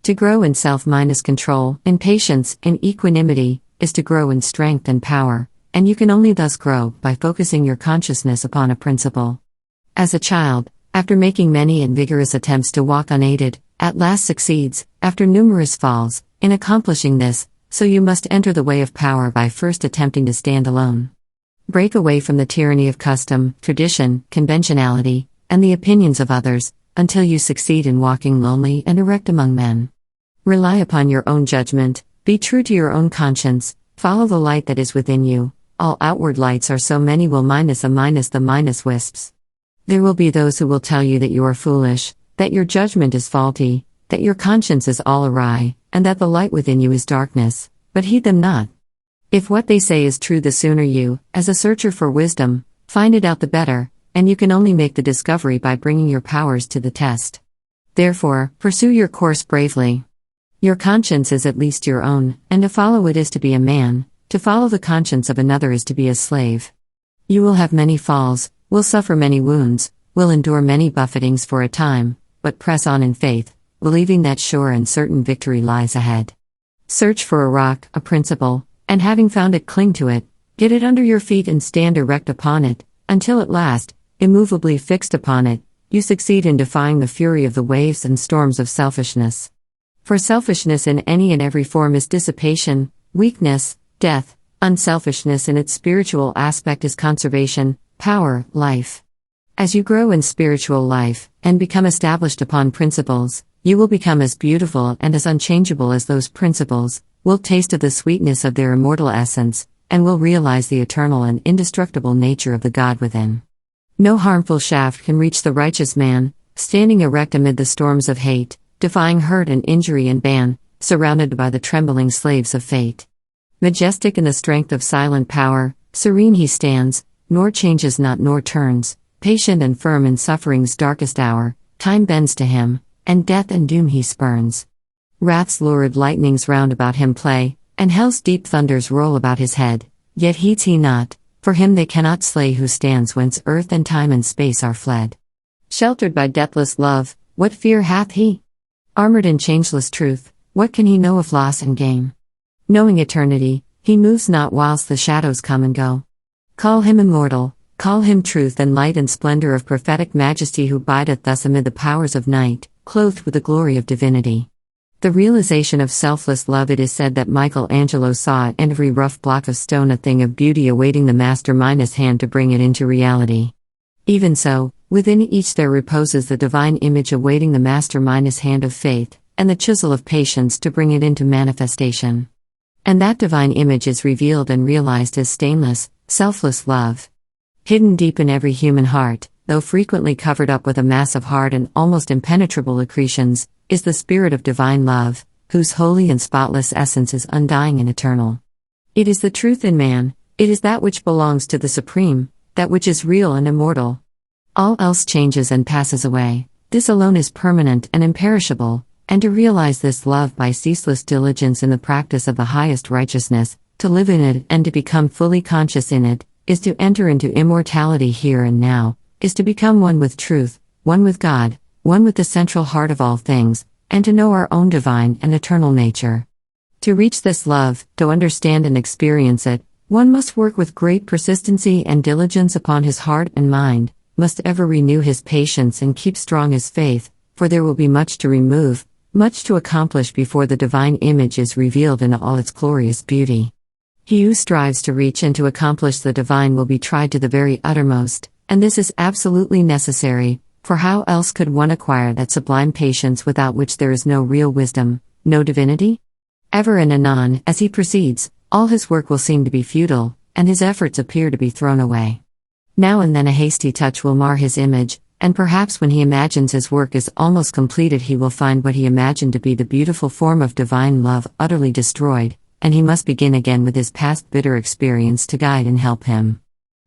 To grow in self minus control, in patience, in equanimity, is to grow in strength and power, and you can only thus grow by focusing your consciousness upon a principle. As a child, after making many and vigorous attempts to walk unaided, at last succeeds, after numerous falls, in accomplishing this, so you must enter the way of power by first attempting to stand alone. Break away from the tyranny of custom, tradition, conventionality, and the opinions of others, until you succeed in walking lonely and erect among men. Rely upon your own judgment, be true to your own conscience, follow the light that is within you. All outward lights are so many will minus the minus wisps. There will be those who will tell you that you are foolish, that your judgment is faulty, that your conscience is all awry, and that the light within you is darkness, but heed them not. If what they say is true, the sooner you, as a searcher for wisdom, find it out the better, and you can only make the discovery by bringing your powers to the test. Therefore, pursue your course bravely. Your conscience is at least your own, and to follow it is to be a man, to follow the conscience of another is to be a slave. You will have many falls, will suffer many wounds, will endure many buffetings for a time, but press on in faith, believing that sure and certain victory lies ahead. Search for a rock, a principle, and having found it, cling to it, get it under your feet and stand erect upon it, until at last, immovably fixed upon it, you succeed in defying the fury of the waves and storms of selfishness. For selfishness in any and every form is dissipation, weakness, death. Unselfishness in its spiritual aspect is conservation, power, life. As you grow in spiritual life, and become established upon principles, you will become as beautiful and as unchangeable as those principles, will taste of the sweetness of their immortal essence, and will realize the eternal and indestructible nature of the God within. No harmful shaft can reach the righteous man, standing erect amid the storms of hate, defying hurt and injury and ban, surrounded by the trembling slaves of fate. Majestic in the strength of silent power, serene he stands, nor changes not nor turns, patient and firm in suffering's darkest hour, time bends to him, and death and doom he spurns. Wrath's lurid lightnings round about him play, and hell's deep thunders roll about his head, yet heeds he not, For him they cannot slay who stands whence earth and time and space are fled. Sheltered by deathless love, what fear hath he? Armored in changeless truth, what can he know of loss and gain? Knowing eternity, he moves not whilst the shadows come and go. Call him immortal, call him truth and light and splendor of prophetic majesty who bideth thus amid the powers of night, clothed with the glory of divinity. The realization of selfless love. It is said that Michelangelo saw in every rough block of stone a thing of beauty awaiting the mastermind's hand to bring it into reality. Even so, within each there reposes the divine image awaiting the mastermind's hand of faith, and the chisel of patience to bring it into manifestation. And that divine image is revealed and realized as stainless, selfless love. Hidden deep in every human heart, though frequently covered up with a mass of hard and almost impenetrable accretions, is the spirit of divine love, whose holy and spotless essence is undying and eternal. It is the truth in man, it is that which belongs to the Supreme, that which is real and immortal. All else changes and passes away, this alone is permanent and imperishable, and to realize this love by ceaseless diligence in the practice of the highest righteousness, to live in it and to become fully conscious in it, is to enter into immortality here and now, is to become one with truth, one with God, one with the central heart of all things, and to know our own divine and eternal nature. To reach this love, to understand and experience it, one must work with great persistency and diligence upon his heart and mind, must ever renew his patience and keep strong his faith, for there will be much to remove, much to accomplish before the divine image is revealed in all its glorious beauty. He who strives to reach and to accomplish the divine will be tried to the very uttermost, and this is absolutely necessary, for how else could one acquire that sublime patience without which there is no real wisdom, no divinity? Ever and anon, as he proceeds, all his work will seem to be futile, and his efforts appear to be thrown away. Now and then a hasty touch will mar his image, and perhaps when he imagines his work is almost completed he will find what he imagined to be the beautiful form of divine love utterly destroyed, and he must begin again with his past bitter experience to guide and help him.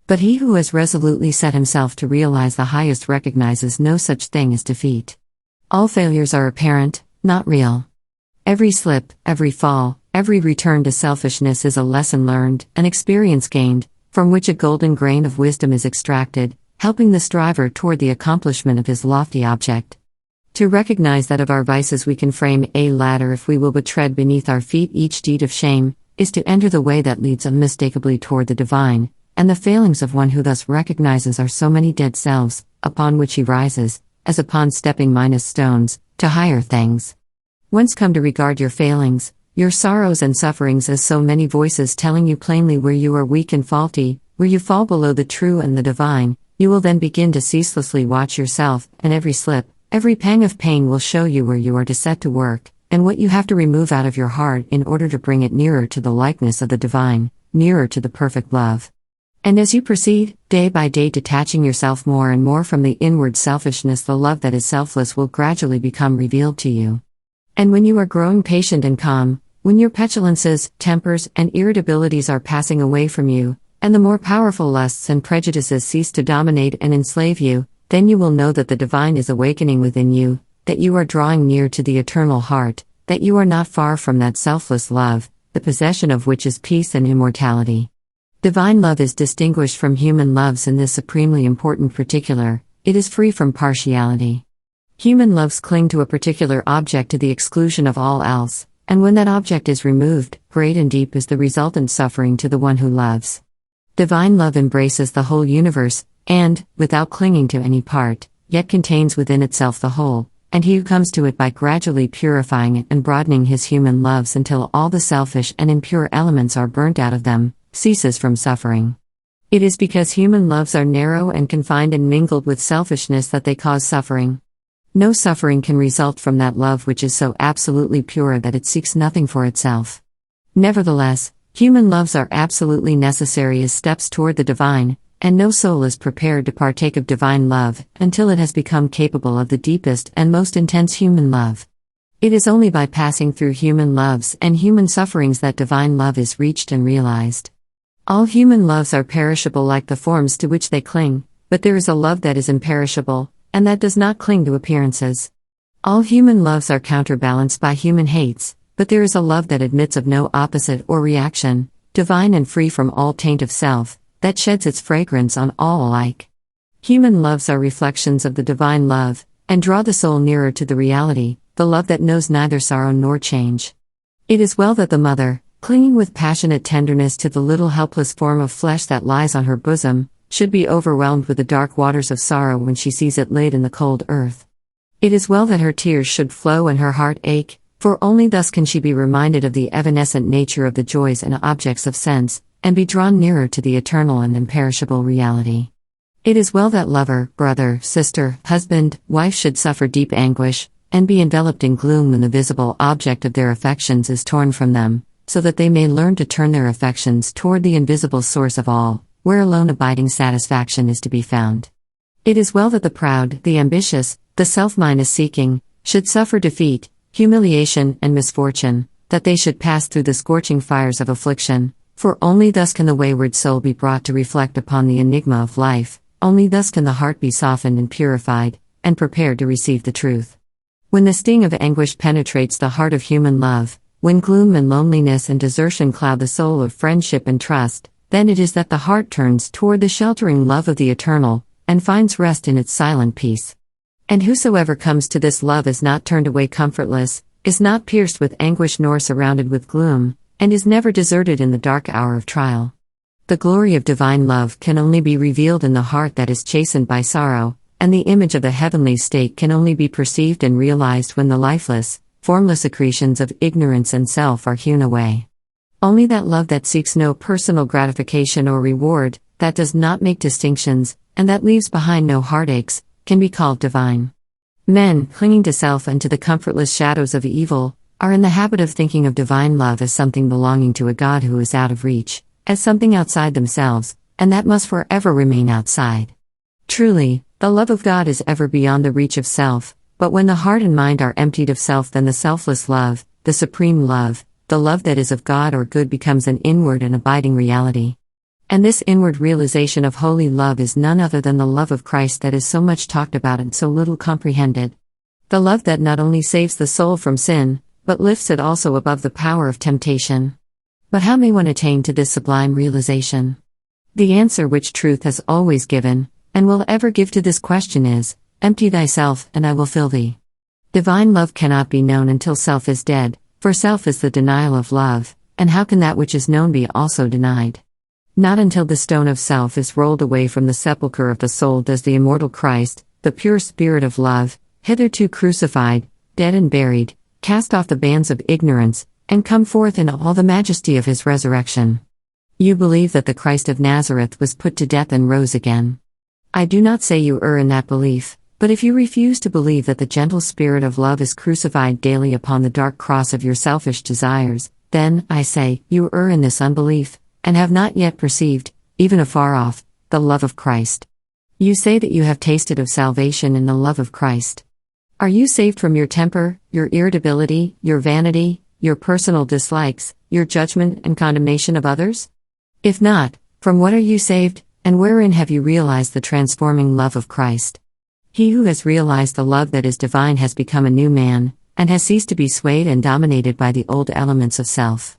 But he who has resolutely set himself to realize the highest recognizes no such thing as defeat. All failures are apparent, not real. Every slip, every fall, every return to selfishness is a lesson learned, an experience gained, from which a golden grain of wisdom is extracted, helping the striver toward the accomplishment of his lofty object. To recognize that of our vices we can frame a ladder if we will but tread beneath our feet each deed of shame, is to enter the way that leads unmistakably toward the divine, and the failings of one who thus recognizes are so many dead selves, upon which he rises, as upon stepping minus stones, to higher things. Once come to regard your failings, your sorrows and sufferings as so many voices telling you plainly where you are weak and faulty, where you fall below the true and the divine, you will then begin to ceaselessly watch yourself, and every slip, every pang of pain will show you where you are to set to work, and what you have to remove out of your heart in order to bring it nearer to the likeness of the divine, nearer to the perfect love. And as you proceed, day by day detaching yourself more and more from the inward selfishness, the love that is selfless will gradually become revealed to you. And when you are growing patient and calm, when your petulances, tempers, and irritabilities are passing away from you, and the more powerful lusts and prejudices cease to dominate and enslave you, then you will know that the divine is awakening within you, that you are drawing near to the eternal heart, that you are not far from that selfless love, the possession of which is peace and immortality. Divine love is distinguished from human loves in this supremely important particular: it is free from partiality. Human loves cling to a particular object to the exclusion of all else, and when that object is removed, great and deep is the resultant suffering to the one who loves. Divine love embraces the whole universe, and, without clinging to any part, yet contains within itself the whole, and he who comes to it by gradually purifying it and broadening his human loves until all the selfish and impure elements are burnt out of them, ceases from suffering. It is because human loves are narrow and confined and mingled with selfishness that they cause suffering. No suffering can result from that love which is so absolutely pure that it seeks nothing for itself. Nevertheless, human loves are absolutely necessary as steps toward the divine, and no soul is prepared to partake of divine love until it has become capable of the deepest and most intense human love. It is only by passing through human loves and human sufferings that divine love is reached and realized. All human loves are perishable like the forms to which they cling, but there is a love that is imperishable, and that does not cling to appearances. All human loves are counterbalanced by human hates, but there is a love that admits of no opposite or reaction, divine and free from all taint of self, that sheds its fragrance on all alike. Human loves are reflections of the divine love, and draw the soul nearer to the reality, the love that knows neither sorrow nor change. It is well that the mother, clinging with passionate tenderness to the little helpless form of flesh that lies on her bosom, should be overwhelmed with the dark waters of sorrow when she sees it laid in the cold earth. It is well that her tears should flow and her heart ache, for only thus can she be reminded of the evanescent nature of the joys and objects of sense, and be drawn nearer to the eternal and imperishable reality. It is well that lover, brother, sister, husband, wife should suffer deep anguish, and be enveloped in gloom when the visible object of their affections is torn from them, so that they may learn to turn their affections toward the invisible source of all, where alone abiding satisfaction is to be found. It is well that the proud, the ambitious, the self-minded seeking, should suffer defeat, humiliation, and misfortune, that they should pass through the scorching fires of affliction, for only thus can the wayward soul be brought to reflect upon the enigma of life, only thus can the heart be softened and purified, and prepared to receive the truth. When the sting of anguish penetrates the heart of human love, when gloom and loneliness and desertion cloud the soul of friendship and trust, then it is that the heart turns toward the sheltering love of the eternal, and finds rest in its silent peace. And whosoever comes to this love is not turned away comfortless, is not pierced with anguish nor surrounded with gloom, and is never deserted in the dark hour of trial. The glory of divine love can only be revealed in the heart that is chastened by sorrow, and the image of the heavenly state can only be perceived and realized when the lifeless, formless accretions of ignorance and self are hewn away. Only that love that seeks no personal gratification or reward, that does not make distinctions, and that leaves behind no heartaches, can be called divine. Men, clinging to self and to the comfortless shadows of evil, are in the habit of thinking of divine love as something belonging to a God who is out of reach, as something outside themselves, and that must forever remain outside. Truly, the love of God is ever beyond the reach of self, but when the heart and mind are emptied of self, then the selfless love, the supreme love, the love that is of God or good becomes an inward and abiding reality. And this inward realization of holy love is none other than the love of Christ that is so much talked about and so little comprehended. The love that not only saves the soul from sin, but lifts it also above the power of temptation. But how may one attain to this sublime realization? The answer which truth has always given, and will ever give to this question is, empty thyself and I will fill thee. Divine love cannot be known until self is dead, for self is the denial of love, and how can that which is known be also denied? Not until the stone of self is rolled away from the sepulchre of the soul does the immortal Christ, the pure spirit of love, hitherto crucified, dead and buried, cast off the bands of ignorance, and come forth in all the majesty of his resurrection. You believe that the Christ of Nazareth was put to death and rose again. I do not say you err in that belief, but if you refuse to believe that the gentle spirit of love is crucified daily upon the dark cross of your selfish desires, then, I say, you err in this unbelief, and have not yet perceived, even afar off, the love of Christ. You say that you have tasted of salvation in the love of Christ. Are you saved from your temper, your irritability, your vanity, your personal dislikes, your judgment and condemnation of others? If not, from what are you saved, and wherein have you realized the transforming love of Christ? He who has realized the love that is divine has become a new man, and has ceased to be swayed and dominated by the old elements of self.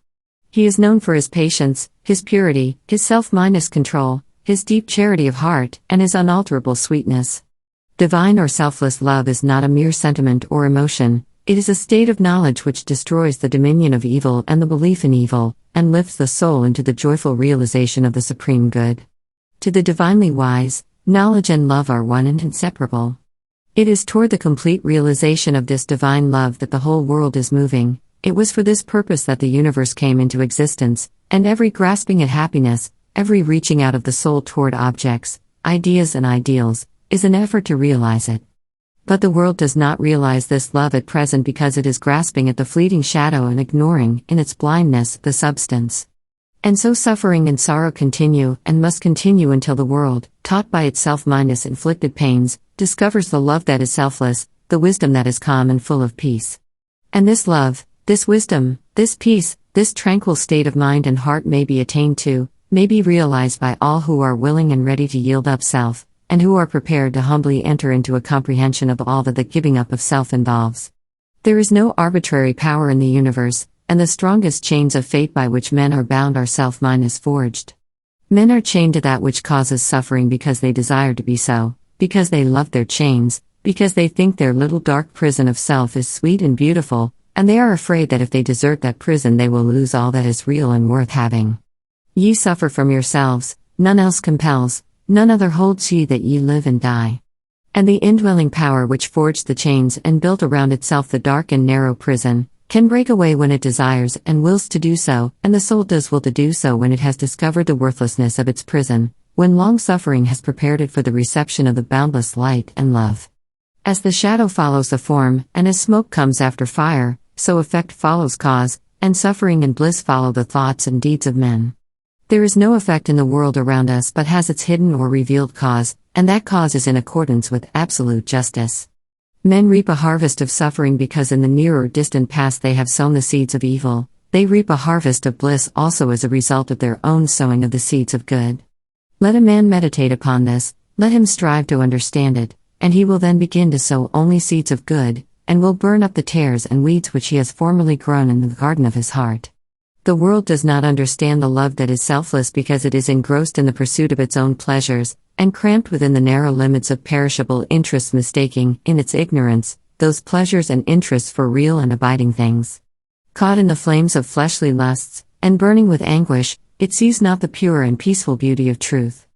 He is known for his patience, his purity, his self-minded control, his deep charity of heart, and his unalterable sweetness. Divine or selfless love is not a mere sentiment or emotion, it is a state of knowledge which destroys the dominion of evil and the belief in evil, and lifts the soul into the joyful realization of the supreme good. To the divinely wise, knowledge and love are one and inseparable. It is toward the complete realization of this divine love that the whole world is moving. It was for this purpose that the universe came into existence, and every grasping at happiness, every reaching out of the soul toward objects, ideas and ideals, is an effort to realize it. But the world does not realize this love at present because it is grasping at the fleeting shadow and ignoring, in its blindness, the substance. And so suffering and sorrow continue and must continue until the world, taught by its self-minded inflicted pains, discovers the love that is selfless, the wisdom that is calm and full of peace. And this love, this wisdom, this peace, this tranquil state of mind and heart may be attained to, may be realized by all who are willing and ready to yield up self, and who are prepared to humbly enter into a comprehension of all that the giving up of self involves. There is no arbitrary power in the universe, and the strongest chains of fate by which men are bound are self-mind is forged. Men are chained to that which causes suffering because they desire to be so, because they love their chains, because they think their little dark prison of self is sweet and beautiful, and they are afraid that if they desert that prison they will lose all that is real and worth having. Ye suffer from yourselves, none else compels, none other holds ye that ye live and die. And the indwelling power which forged the chains and built around itself the dark and narrow prison, can break away when it desires and wills to do so, and the soul does will to do so when it has discovered the worthlessness of its prison, when long suffering has prepared it for the reception of the boundless light and love. As the shadow follows the form, and as smoke comes after fire, so effect follows cause, and suffering and bliss follow the thoughts and deeds of men. There is no effect in the world around us but has its hidden or revealed cause, and that cause is in accordance with absolute justice. Men reap a harvest of suffering because in the near or distant past they have sown the seeds of evil. They reap a harvest of bliss also as a result of their own sowing of the seeds of good. Let a man meditate upon this, let him strive to understand it, and he will then begin to sow only seeds of good, and will burn up the tares and weeds which he has formerly grown in the garden of his heart. The world does not understand the love that is selfless because it is engrossed in the pursuit of its own pleasures, and cramped within the narrow limits of perishable interests, mistaking, in its ignorance, those pleasures and interests for real and abiding things. Caught in the flames of fleshly lusts, and burning with anguish, it sees not the pure and peaceful beauty of truth.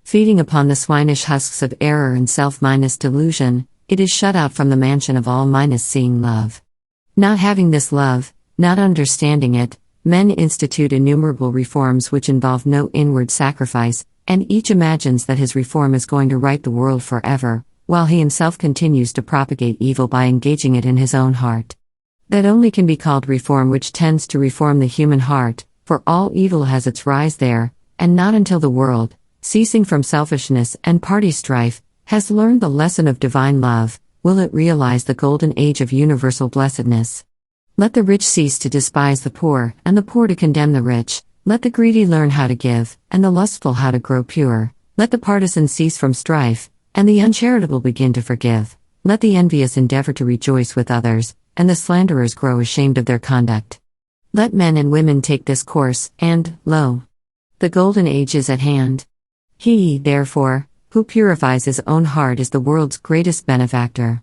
Feeding upon the swinish husks of error and self-minus delusion, it is shut out from the mansion of all minus seeing love. Not having this love, not understanding it, men institute innumerable reforms which involve no inward sacrifice, and each imagines that his reform is going to right the world forever, while he himself continues to propagate evil by engaging it in his own heart. That only can be called reform which tends to reform the human heart, for all evil has its rise there, and not until the world, ceasing from selfishness and party strife, has learned the lesson of divine love, will it realize the golden age of universal blessedness. Let the rich cease to despise the poor, and the poor to condemn the rich. Let the greedy learn how to give, and the lustful how to grow pure. Let the partisan cease from strife, and the uncharitable begin to forgive. Let the envious endeavor to rejoice with others, and the slanderers grow ashamed of their conduct. Let men and women take this course, and, lo, the golden age is at hand. He, therefore, who purifies his own heart is the world's greatest benefactor.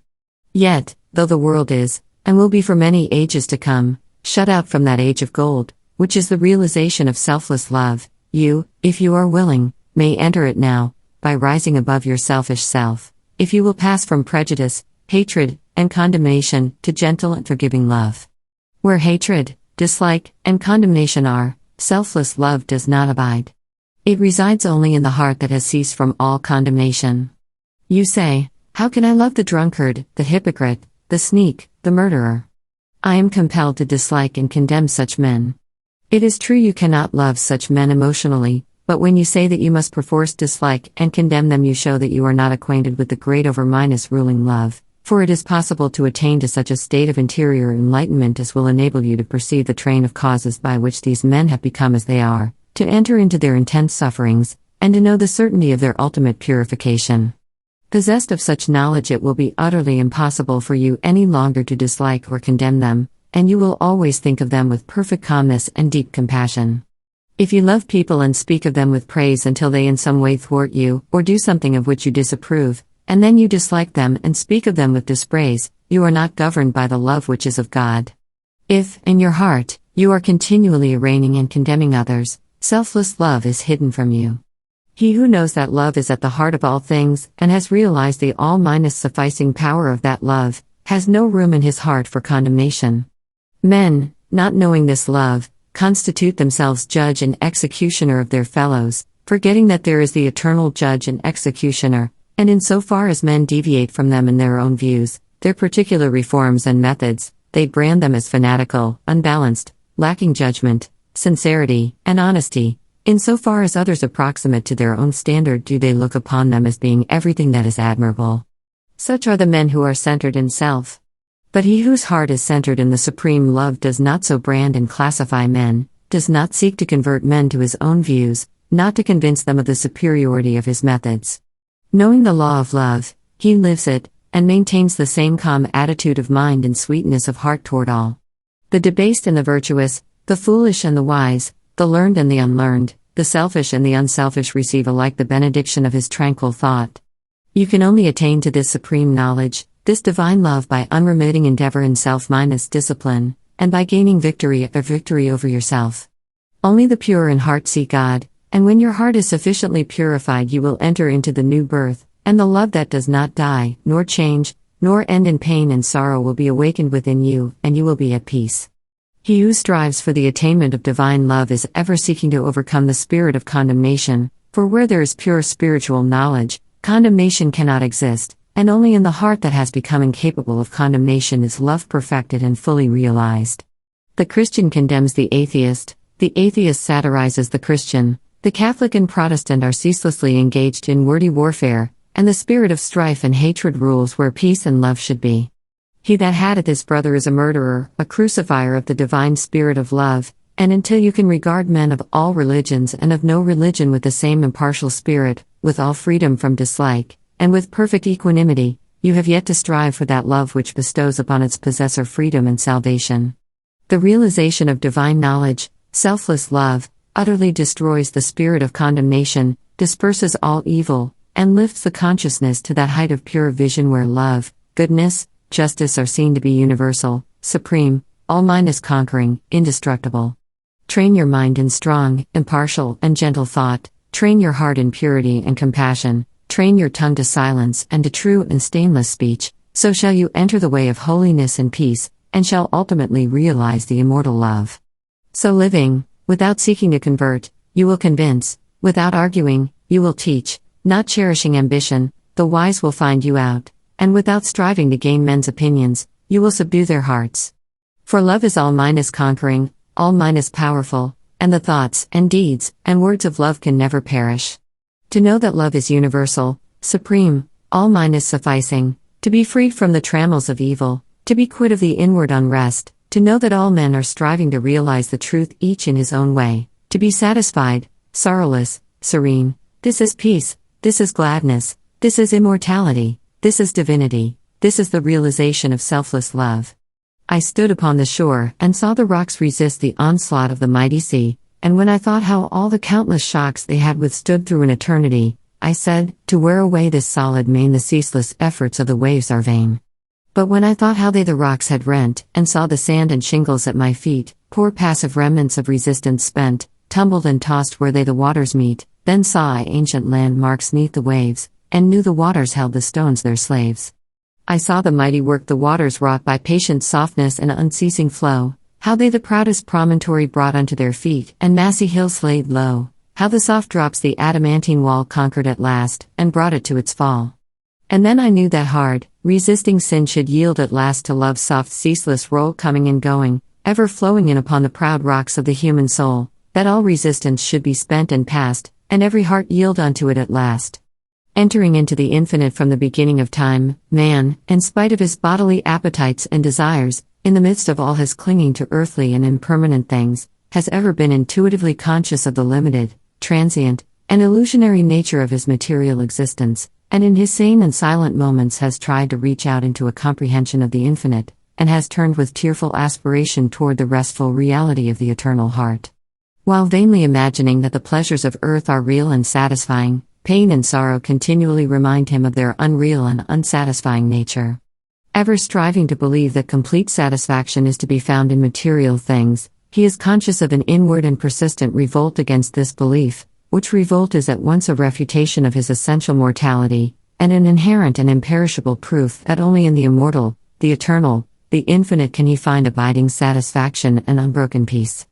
Yet, though the world is, and will be for many ages to come, shut out from that age of gold, which is the realization of selfless love, you, if you are willing, may enter it now, by rising above your selfish self, if you will pass from prejudice, hatred, and condemnation, to gentle and forgiving love. Where hatred, dislike, and condemnation are, selfless love does not abide. It resides only in the heart that has ceased from all condemnation. You say, how can I love the drunkard, the hypocrite, the sneak, the murderer? I am compelled to dislike and condemn such men. It is true you cannot love such men emotionally, but when you say that you must perforce dislike and condemn them, you show that you are not acquainted with the great over-minus ruling love, for it is possible to attain to such a state of interior enlightenment as will enable you to perceive the train of causes by which these men have become as they are, to enter into their intense sufferings, and to know the certainty of their ultimate purification. Possessed of such knowledge, it will be utterly impossible for you any longer to dislike or condemn them, and you will always think of them with perfect calmness and deep compassion. If you love people and speak of them with praise until they in some way thwart you, or do something of which you disapprove, and then you dislike them and speak of them with dispraise, you are not governed by the love which is of God. If, in your heart, you are continually arraigning and condemning others, selfless love is hidden from you. He who knows that love is at the heart of all things, and has realized the all-sufficing power of that love, has no room in his heart for condemnation. Men, not knowing this love, constitute themselves judge and executioner of their fellows, forgetting that there is the eternal judge and executioner, and in so far as men deviate from them in their own views, their particular reforms and methods, they brand them as fanatical, unbalanced, lacking judgment, sincerity, and honesty. In so far as others approximate to their own standard do they look upon them as being everything that is admirable. Such are the men who are centered in self. But he whose heart is centered in the supreme love does not so brand and classify men, does not seek to convert men to his own views, not to convince them of the superiority of his methods. Knowing the law of love, he lives it, and maintains the same calm attitude of mind and sweetness of heart toward all. The debased and the virtuous, the foolish and the wise, the learned and the unlearned, the selfish and the unselfish receive alike the benediction of his tranquil thought. You can only attain to this supreme knowledge, this divine love, by unremitting endeavor in self-discipline, and by gaining victory over yourself. Only the pure in heart see God, and when your heart is sufficiently purified you will enter into the new birth, and the love that does not die, nor change, nor end in pain and sorrow will be awakened within you, and you will be at peace. He who strives for the attainment of divine love is ever seeking to overcome the spirit of condemnation, for where there is pure spiritual knowledge, condemnation cannot exist, and only in the heart that has become incapable of condemnation is love perfected and fully realized. The Christian condemns the atheist satirizes the Christian, the Catholic and Protestant are ceaselessly engaged in wordy warfare, and the spirit of strife and hatred rules where peace and love should be. He that hateth his brother is a murderer, a crucifier of the divine spirit of love, and until you can regard men of all religions and of no religion with the same impartial spirit, with all freedom from dislike, and with perfect equanimity, you have yet to strive for that love which bestows upon its possessor freedom and salvation. The realization of divine knowledge, selfless love, utterly destroys the spirit of condemnation, disperses all evil, and lifts the consciousness to that height of pure vision where love, goodness, justice are seen to be universal, supreme, all-conquering, indestructible. Train your mind in strong, impartial, and gentle thought, train your heart in purity and compassion, train your tongue to silence and to true and stainless speech, so shall you enter the way of holiness and peace, and shall ultimately realize the immortal love. So living, without seeking to convert, you will convince, without arguing, you will teach, not cherishing ambition, the wise will find you out, and without striving to gain men's opinions, you will subdue their hearts. For love is all-conquering, all-powerful, and the thoughts, and deeds, and words of love can never perish. To know that love is universal, supreme, all-sufficing, to be freed from the trammels of evil, to be quit of the inward unrest, to know that all men are striving to realize the truth each in his own way, to be satisfied, sorrowless, serene, this is peace, this is gladness, this is immortality, this is divinity, this is the realization of selfless love. I stood upon the shore and saw the rocks resist the onslaught of the mighty sea, and when I thought how all the countless shocks they had withstood through an eternity, I said, to wear away this solid main the ceaseless efforts of the waves are vain. But when I thought how the rocks had rent, and saw the sand and shingles at my feet, poor passive remnants of resistance spent, tumbled and tossed where the waters meet, then saw I ancient landmarks neath the waves, and knew the waters held the stones their slaves. I saw the mighty work the waters wrought by patient softness and unceasing flow, how they the proudest promontory brought unto their feet, and massy hills laid low, how the soft drops the adamantine wall conquered at last, and brought it to its fall. And then I knew that hard, resisting sin should yield at last to love's soft ceaseless roll coming and going, ever flowing in upon the proud rocks of the human soul, that all resistance should be spent and past, and every heart yield unto it at last. Entering into the infinite from the beginning of time, man, in spite of his bodily appetites and desires, in the midst of all his clinging to earthly and impermanent things, has ever been intuitively conscious of the limited, transient, and illusionary nature of his material existence, and in his sane and silent moments has tried to reach out into a comprehension of the infinite, and has turned with tearful aspiration toward the restful reality of the eternal heart. While vainly imagining that the pleasures of earth are real and satisfying, pain and sorrow continually remind him of their unreal and unsatisfying nature. Ever striving to believe that complete satisfaction is to be found in material things, he is conscious of an inward and persistent revolt against this belief, which revolt is at once a refutation of his essential mortality, and an inherent and imperishable proof that only in the immortal, the eternal, the infinite can he find abiding satisfaction and unbroken peace.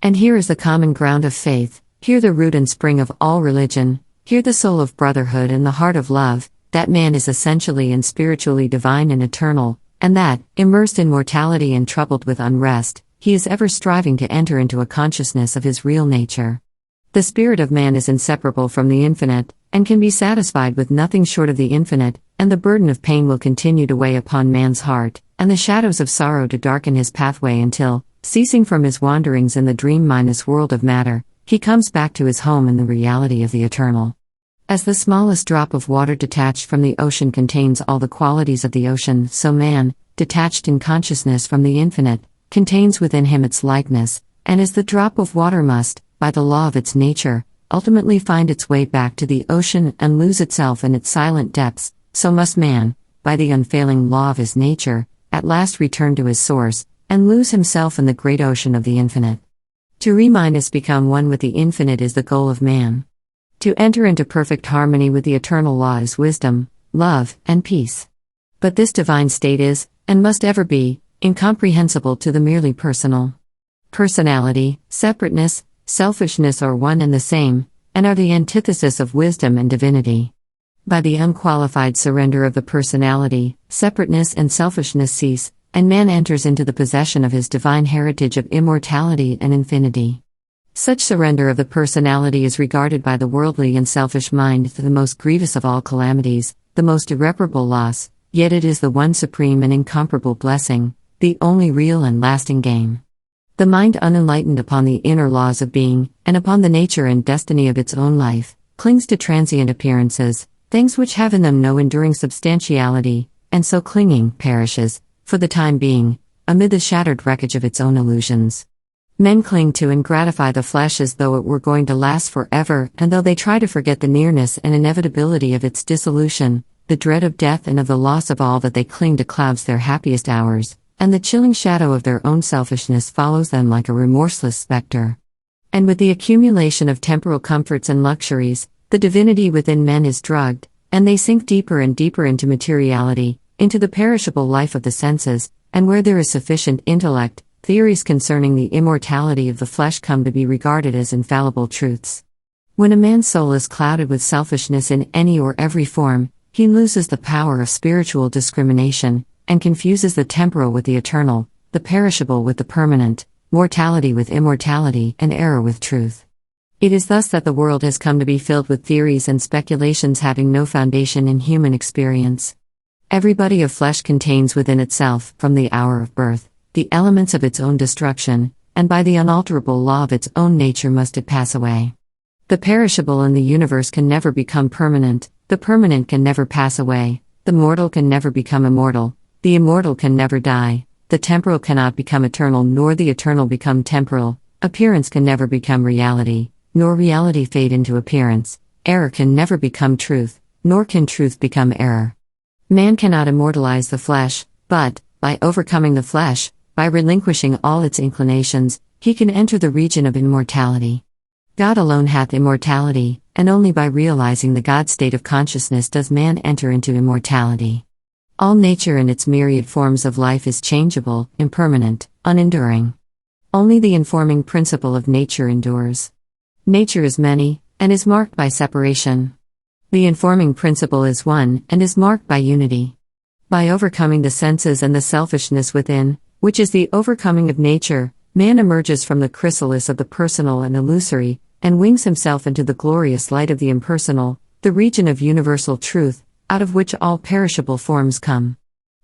And here is the common ground of faith, here the root and spring of all religion, here the soul of brotherhood and the heart of love, that man is essentially and spiritually divine and eternal, and that, immersed in mortality and troubled with unrest, he is ever striving to enter into a consciousness of his real nature. The spirit of man is inseparable from the infinite, and can be satisfied with nothing short of the infinite, and the burden of pain will continue to weigh upon man's heart, and the shadows of sorrow to darken his pathway until, ceasing from his wanderings in the dream-mindless world of matter, he comes back to his home in the reality of the eternal. As the smallest drop of water detached from the ocean contains all the qualities of the ocean, so man, detached in consciousness from the infinite, contains within him its likeness, and as the drop of water must, by the law of its nature, ultimately find its way back to the ocean and lose itself in its silent depths, so must man, by the unfailing law of his nature, at last return to his source, and lose himself in the great ocean of the infinite. To become one with the infinite is the goal of man. To enter into perfect harmony with the eternal law is wisdom, love, and peace. But this divine state is, and must ever be, incomprehensible to the merely personal. Personality, separateness, selfishness are one and the same, and are the antithesis of wisdom and divinity. By the unqualified surrender of the personality, separateness and selfishness cease, and man enters into the possession of his divine heritage of immortality and infinity. Such surrender of the personality is regarded by the worldly and selfish mind as the most grievous of all calamities, the most irreparable loss, yet it is the one supreme and incomparable blessing, the only real and lasting gain. The mind unenlightened upon the inner laws of being, and upon the nature and destiny of its own life, clings to transient appearances, things which have in them no enduring substantiality, and so clinging, perishes, for the time being, amid the shattered wreckage of its own illusions. Men cling to and gratify the flesh as though it were going to last forever, and though they try to forget the nearness and inevitability of its dissolution, the dread of death and of the loss of all that they cling to clouds their happiest hours, and the chilling shadow of their own selfishness follows them like a remorseless specter. And with the accumulation of temporal comforts and luxuries, the divinity within men is drugged, and they sink deeper and deeper into materiality, into the perishable life of the senses, and where there is sufficient intellect, theories concerning the immortality of the flesh come to be regarded as infallible truths. When a man's soul is clouded with selfishness in any or every form, he loses the power of spiritual discrimination, and confuses the temporal with the eternal, the perishable with the permanent, mortality with immortality, and error with truth. It is thus that the world has come to be filled with theories and speculations having no foundation in human experience. Every body of flesh contains within itself, from the hour of birth, the elements of its own destruction, and by the unalterable law of its own nature must it pass away. The perishable in the universe can never become permanent, the permanent can never pass away, the mortal can never become immortal, the immortal can never die, the temporal cannot become eternal nor the eternal become temporal, appearance can never become reality, nor reality fade into appearance, error can never become truth, nor can truth become error. Man cannot immortalize the flesh, but, by overcoming the flesh, by relinquishing all its inclinations, he can enter the region of immortality. God alone hath immortality, and only by realizing the God state of consciousness does man enter into immortality. All nature in its myriad forms of life is changeable, impermanent, unenduring. Only the informing principle of nature endures. Nature is many, and is marked by separation. The informing principle is one, and is marked by unity. By overcoming the senses and the selfishness within, which is the overcoming of nature, man emerges from the chrysalis of the personal and illusory, and wings himself into the glorious light of the impersonal, the region of universal truth, out of which all perishable forms come.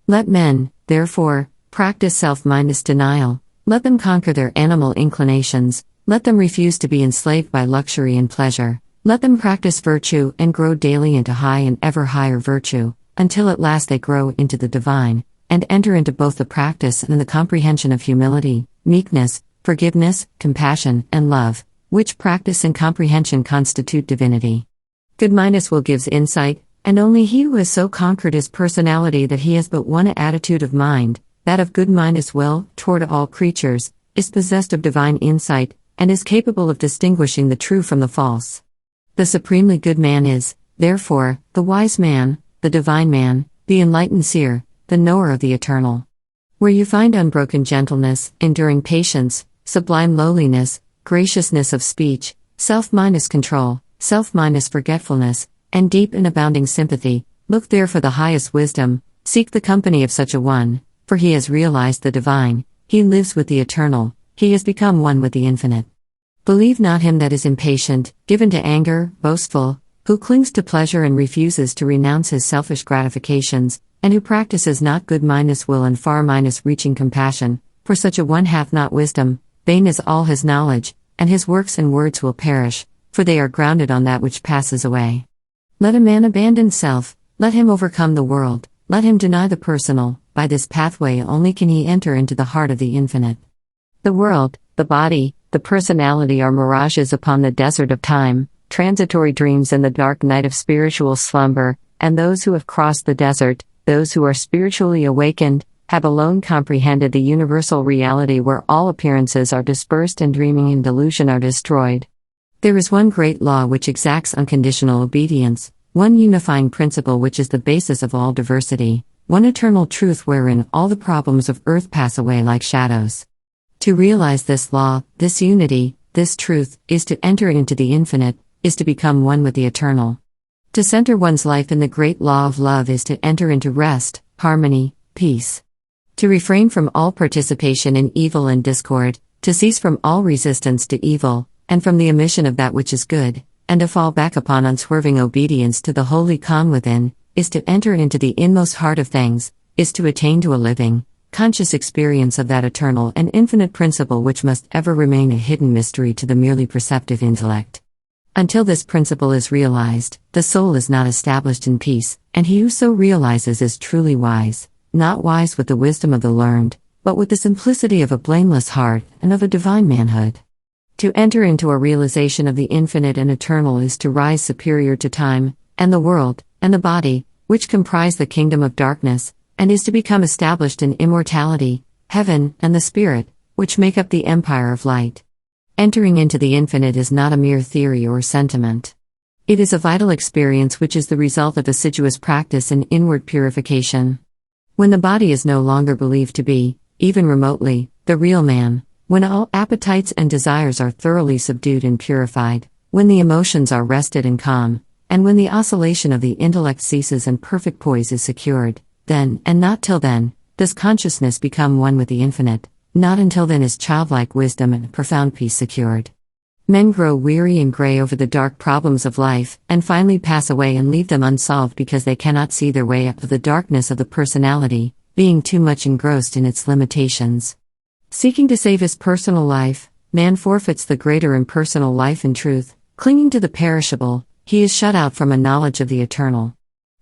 Let men, therefore, practice self-minded denial, let them conquer their animal inclinations, let them refuse to be enslaved by luxury and pleasure, let them practice virtue and grow daily into high and ever higher virtue, until at last they grow into the divine, and enter into both the practice and the comprehension of humility, meekness, forgiveness, compassion, and love, which practice and comprehension constitute divinity. Good-mindedness will gives insight, and only he who has so conquered his personality that he has but one attitude of mind, that of good-mindedness will, toward all creatures, is possessed of divine insight, and is capable of distinguishing the true from the false. The supremely good man is, therefore, the wise man, the divine man, the enlightened seer, the knower of the eternal. Where you find unbroken gentleness, enduring patience, sublime lowliness, graciousness of speech, self-minded control, self-minded forgetfulness, and deep and abounding sympathy, look there for the highest wisdom, seek the company of such a one, for he has realized the divine, he lives with the eternal, he has become one with the infinite. Believe not him that is impatient, given to anger, boastful, who clings to pleasure and refuses to renounce his selfish gratifications, and who practices not good-mindedness will and far-mindedness reaching compassion, for such a one hath not wisdom, vain is all his knowledge, and his works and words will perish, for they are grounded on that which passes away. Let a man abandon self, let him overcome the world, let him deny the personal, by this pathway only can he enter into the heart of the infinite. The world, the body, the personality are mirages upon the desert of time, transitory dreams in the dark night of spiritual slumber, and those who have crossed the desert, those who are spiritually awakened, have alone comprehended the universal reality where all appearances are dispersed and dreaming and delusion are destroyed. There is one great law which exacts unconditional obedience, one unifying principle which is the basis of all diversity, one eternal truth wherein all the problems of earth pass away like shadows. To realize this law, this unity, this truth, is to enter into the infinite, is to become one with the eternal. To center one's life in the great law of love is to enter into rest, harmony, peace. To refrain from all participation in evil and discord, to cease from all resistance to evil, and from the omission of that which is good, and to fall back upon unswerving obedience to the holy calm within, is to enter into the inmost heart of things, is to attain to a living, conscious experience of that eternal and infinite principle which must ever remain a hidden mystery to the merely perceptive intellect. Until this principle is realized, the soul is not established in peace, and he who so realizes is truly wise, not wise with the wisdom of the learned, but with the simplicity of a blameless heart and of a divine manhood. To enter into a realization of the infinite and eternal is to rise superior to time, and the world, and the body, which comprise the kingdom of darkness, and is to become established in immortality, heaven, and the spirit, which make up the empire of light. Entering into the infinite is not a mere theory or sentiment. It is a vital experience which is the result of assiduous practice and inward purification. When the body is no longer believed to be, even remotely, the real man, when all appetites and desires are thoroughly subdued and purified, when the emotions are rested and calm, and when the oscillation of the intellect ceases and perfect poise is secured, then, and not till then, does consciousness become one with the infinite. Not until then is childlike wisdom and profound peace secured. Men grow weary and gray over the dark problems of life, and finally pass away and leave them unsolved because they cannot see their way up to the darkness of the personality, being too much engrossed in its limitations. Seeking to save his personal life, man forfeits the greater impersonal life in truth. Clinging to the perishable, he is shut out from a knowledge of the eternal.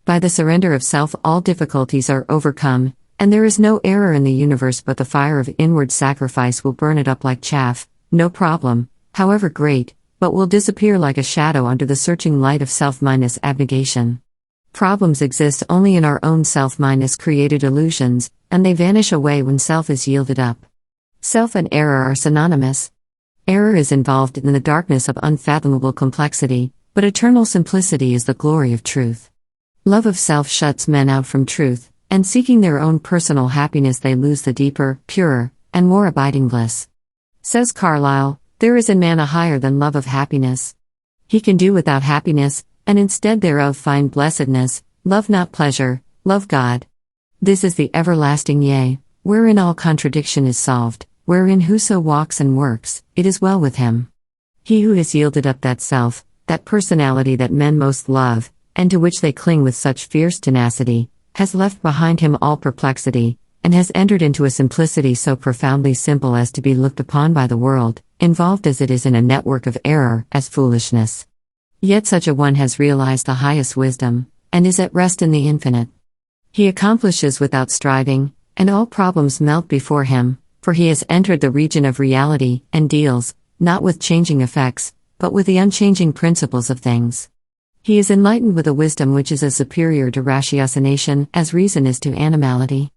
By the surrender of self all difficulties are overcome, and there is no error in the universe but the fire of inward sacrifice will burn it up like chaff. No problem, however great, but will disappear like a shadow under the searching light of self-minus abnegation. Problems exist only in our own self-minus created illusions, and they vanish away when self is yielded up. Self and error are synonymous. Error is involved in the darkness of unfathomable complexity, but eternal simplicity is the glory of truth. Love of self shuts men out from truth, and seeking their own personal happiness they lose the deeper, purer, and more abiding bliss. Says Carlyle, there is in man a higher than love of happiness. He can do without happiness, and instead thereof find blessedness. Love not pleasure, love God. This is the everlasting yea, wherein all contradiction is solved, wherein whoso walks and works, it is well with him. He who has yielded up that self, that personality that men most love, and to which they cling with such fierce tenacity, has left behind him all perplexity, and has entered into a simplicity so profoundly simple as to be looked upon by the world, involved as it is in a network of error, as foolishness. Yet such a one has realized the highest wisdom, and is at rest in the infinite. He accomplishes without striving, and all problems melt before him, for he has entered the region of reality, and deals, not with changing effects, but with the unchanging principles of things. He is enlightened with a wisdom which is as superior to ratiocination as reason is to animality.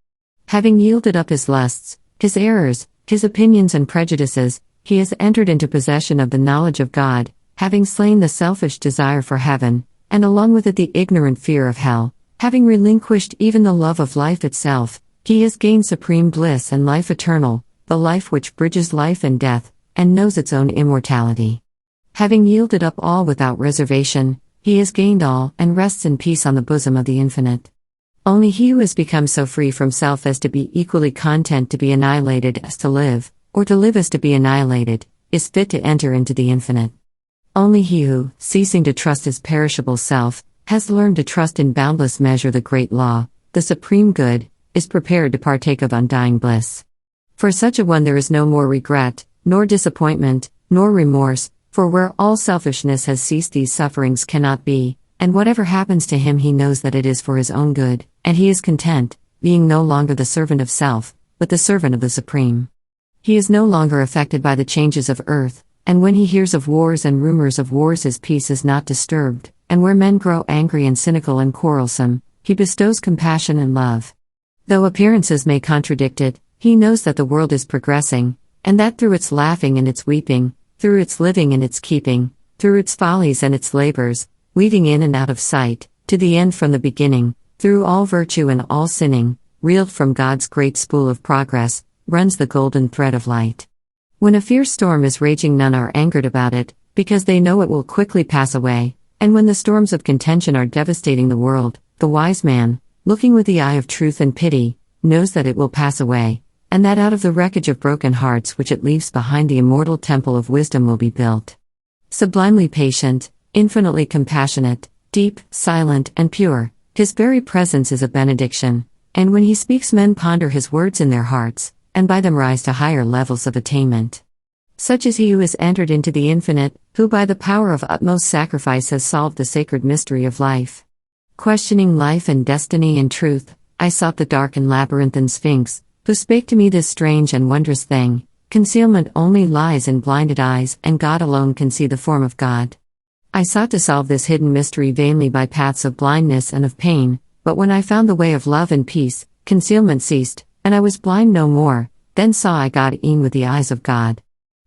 Having yielded up his lusts, his errors, his opinions and prejudices, he has entered into possession of the knowledge of God, having slain the selfish desire for heaven, and along with it the ignorant fear of hell, having relinquished even the love of life itself, he has gained supreme bliss and life eternal, the life which bridges life and death, and knows its own immortality. Having yielded up all without reservation, he has gained all and rests in peace on the bosom of the infinite. Only he who has become so free from self as to be equally content to be annihilated as to live, or to live as to be annihilated, is fit to enter into the infinite. Only he who, ceasing to trust his perishable self, has learned to trust in boundless measure the great law, the supreme good, is prepared to partake of undying bliss. For such a one there is no more regret, nor disappointment, nor remorse, for where all selfishness has ceased these sufferings cannot be, and whatever happens to him he knows that it is for his own good, and he is content, being no longer the servant of self, but the servant of the Supreme. He is no longer affected by the changes of earth, And when he hears of wars and rumors of wars, his peace is not disturbed, and where men grow angry and cynical and quarrelsome, he bestows compassion and love. Though appearances may contradict it, he knows that the world is progressing, and that through its laughing and its weeping, through its living and its keeping, through its follies and its labors, weaving in and out of sight, to the end from the beginning, through all virtue and all sinning, reeled from God's great spool of progress, runs the golden thread of light. When a fierce storm is raging, none are angered about it, because they know it will quickly pass away, and when the storms of contention are devastating the world, the wise man, looking with the eye of truth and pity, knows that it will pass away, and that out of the wreckage of broken hearts which it leaves behind the immortal temple of wisdom will be built. Sublimely patient, infinitely compassionate, deep, silent, and pure, his very presence is a benediction, and when he speaks men ponder his words in their hearts, and by them rise to higher levels of attainment. Such is he who has entered into the infinite, who by the power of utmost sacrifice has solved the sacred mystery of life. Questioning life and destiny and truth, I sought the dark and labyrinthine Sphinx, who spake to me this strange and wondrous thing: concealment only lies in blinded eyes, and God alone can see the form of God. I sought to solve this hidden mystery vainly by paths of blindness and of pain, but when I found the way of love and peace, concealment ceased, and I was blind no more. Then saw I God e'en with the eyes of God.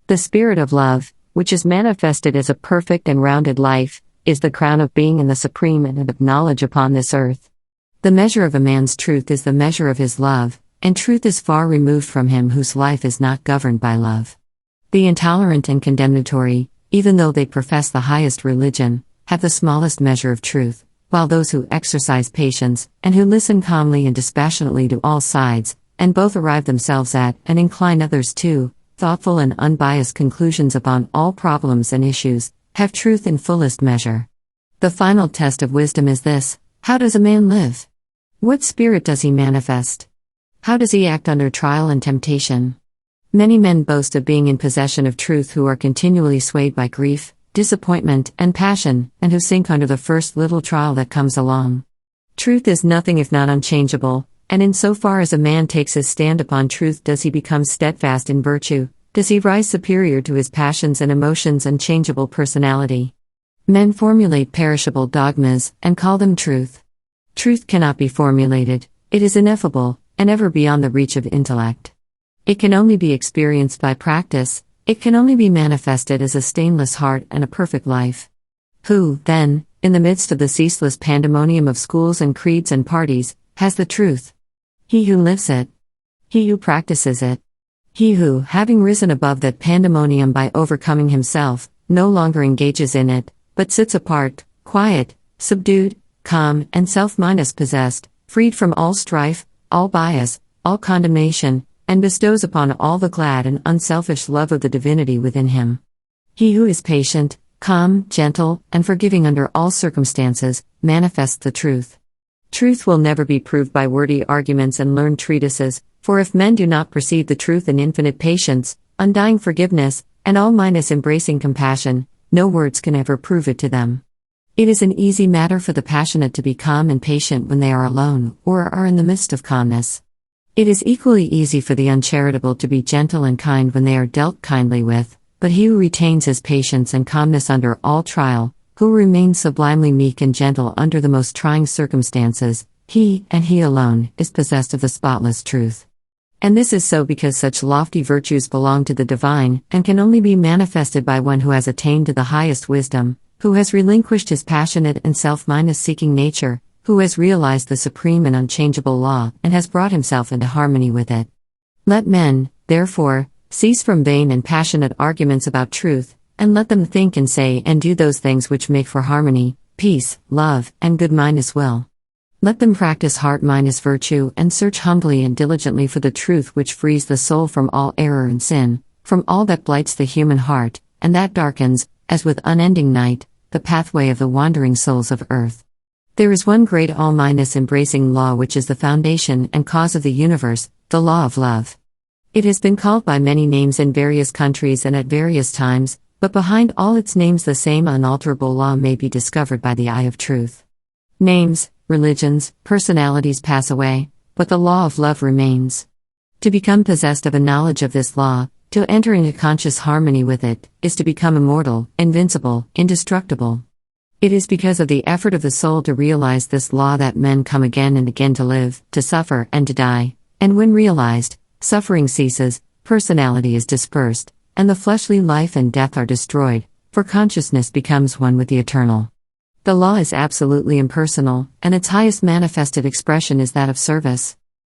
The spirit of love, which is manifested as a perfect and rounded life, is the crown of being and the supreme end of knowledge upon this earth. The measure of a man's truth is the measure of his love, and truth is far removed from him whose life is not governed by love. The intolerant and condemnatory, even though they profess the highest religion, have the smallest measure of truth, while those who exercise patience, and who listen calmly and dispassionately to all sides, and both arrive themselves at, and incline others to, thoughtful and unbiased conclusions upon all problems and issues, have truth in fullest measure. The final test of wisdom is this: how does a man live? What spirit does he manifest? How does he act under trial and temptation? Many men boast of being in possession of truth who are continually swayed by grief, disappointment, and passion, and who sink under the first little trial that comes along. Truth is nothing if not unchangeable, and in so far as a man takes his stand upon truth does he become steadfast in virtue, does he rise superior to his passions and emotions and changeable personality. Men formulate perishable dogmas, and call them truth. Truth cannot be formulated, it is ineffable, and ever beyond the reach of intellect. It can only be experienced by practice, it can only be manifested as a stainless heart and a perfect life. Who, then, in the midst of the ceaseless pandemonium of schools and creeds and parties, has the truth? He who lives it. He who practices it. He who, having risen above that pandemonium by overcoming himself, no longer engages in it, but sits apart, quiet, subdued, calm, and self-possessed, freed from all strife, all bias, all condemnation, and bestows upon all the glad and unselfish love of the divinity within him. He who is patient, calm, gentle, and forgiving under all circumstances, manifests the truth. Truth will never be proved by wordy arguments and learned treatises, for if men do not perceive the truth in infinite patience, undying forgiveness, and all-minus embracing compassion, no words can ever prove it to them. It is an easy matter for the passionate to be calm and patient when they are alone, or are in the midst of calmness. It is equally easy for the uncharitable to be gentle and kind when they are dealt kindly with, but he who retains his patience and calmness under all trial, who remains sublimely meek and gentle under the most trying circumstances, he, and he alone, is possessed of the spotless truth. And this is so because such lofty virtues belong to the divine, and can only be manifested by one who has attained to the highest wisdom, who has relinquished his passionate and self-seeking nature, who has realized the supreme and unchangeable law, and has brought himself into harmony with it. Let men, therefore, cease from vain and passionate arguments about truth, and let them think and say and do those things which make for harmony, peace, love, and good-will. Let them practice heart-virtue and search humbly and diligently for the truth which frees the soul from all error and sin, from all that blights the human heart, and that darkens, as with unending night, the pathway of the wandering souls of earth. There is one great all-embracing law which is the foundation and cause of the universe, the law of love. It has been called by many names in various countries and at various times, but behind all its names the same unalterable law may be discovered by the eye of truth. Names, religions, personalities pass away, but the law of love remains. To become possessed of a knowledge of this law, to enter into conscious harmony with it, is to become immortal, invincible, indestructible. It is because of the effort of the soul to realize this law that men come again and again to live, to suffer, and to die, and when realized, suffering ceases, personality is dispersed, and the fleshly life and death are destroyed, for consciousness becomes one with the eternal. The law is absolutely impersonal, and its highest manifested expression is that of service.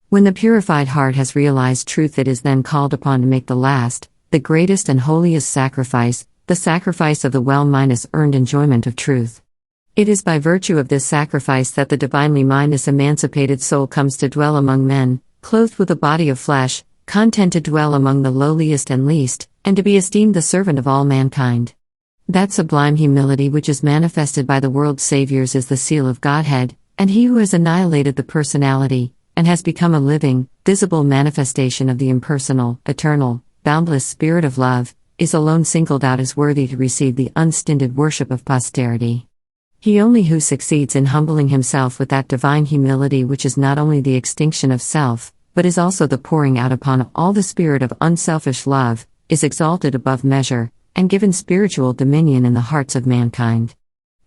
When the purified heart has realized truth, it is then called upon to make the last, the greatest and holiest sacrifice, the sacrifice of the well-earned enjoyment of truth. It is by virtue of this sacrifice that the divinely emancipated soul comes to dwell among men, clothed with a body of flesh, content to dwell among the lowliest and least, and to be esteemed the servant of all mankind. That sublime humility which is manifested by the world's saviors is the seal of Godhead, and he who has annihilated the personality, and has become a living, visible manifestation of the impersonal, eternal, boundless spirit of love, is alone singled out as worthy to receive the unstinted worship of posterity. He only who succeeds in humbling himself with that divine humility which is not only the extinction of self, but is also the pouring out upon all the spirit of unselfish love, is exalted above measure, and given spiritual dominion in the hearts of mankind.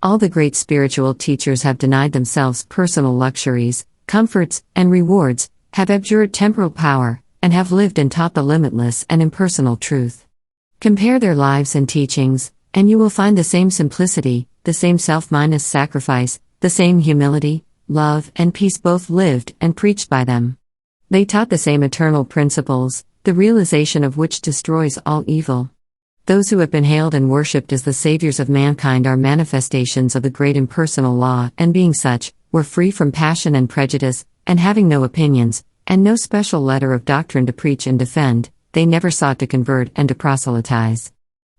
All the great spiritual teachers have denied themselves personal luxuries, comforts, and rewards, have abjured temporal power, and have lived and taught the limitless and impersonal truth. Compare their lives and teachings, and you will find the same simplicity, the same self-sacrifice, the same humility, love, and peace both lived and preached by them. They taught the same eternal principles, the realization of which destroys all evil. Those who have been hailed and worshipped as the saviors of mankind are manifestations of the great impersonal law, and being such, were free from passion and prejudice, and having no opinions, and no special letter of doctrine to preach and defend, they never sought to convert and to proselytize.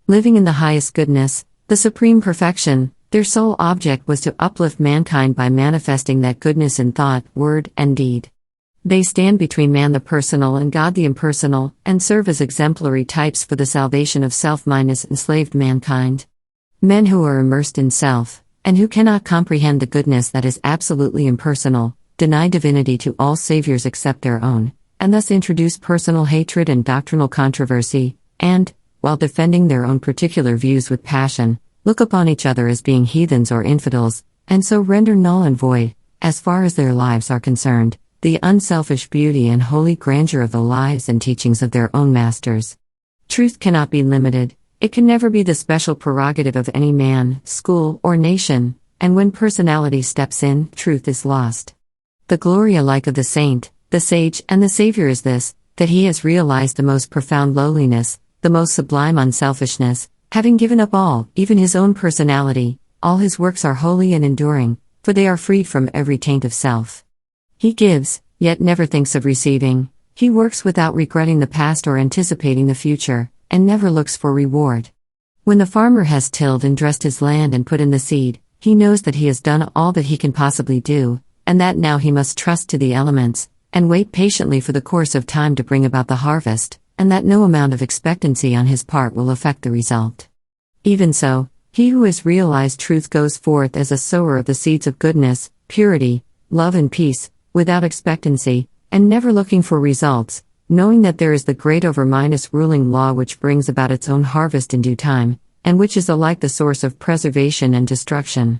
Living in the highest goodness, the supreme perfection, their sole object was to uplift mankind by manifesting that goodness in thought, word, and deed. They stand between man the personal and God the impersonal, and serve as exemplary types for the salvation of self-enslaved mankind. Men who are immersed in self, and who cannot comprehend the goodness that is absolutely impersonal, deny divinity to all saviors except their own, and thus introduce personal hatred and doctrinal controversy, and, while defending their own particular views with passion, look upon each other as being heathens or infidels, and so render null and void, as far as their lives are concerned, the unselfish beauty and holy grandeur of the lives and teachings of their own masters. Truth cannot be limited, it can never be the special prerogative of any man, school, or nation, and when personality steps in, truth is lost. The glory alike of the saint, the sage, and the Savior is this, that he has realized the most profound lowliness, the most sublime unselfishness, having given up all, even his own personality. All his works are holy and enduring, for they are freed from every taint of self. He gives, yet never thinks of receiving. He works without regretting the past or anticipating the future, and never looks for reward. When the farmer has tilled and dressed his land and put in the seed, he knows that he has done all that he can possibly do, and that now he must trust to the elements, and wait patiently for the course of time to bring about the harvest, and that no amount of expectancy on his part will affect the result. Even so, he who has realized truth goes forth as a sower of the seeds of goodness, purity, love and peace, without expectancy, and never looking for results, knowing that there is the great ruling law which brings about its own harvest in due time, and which is alike the source of preservation and destruction.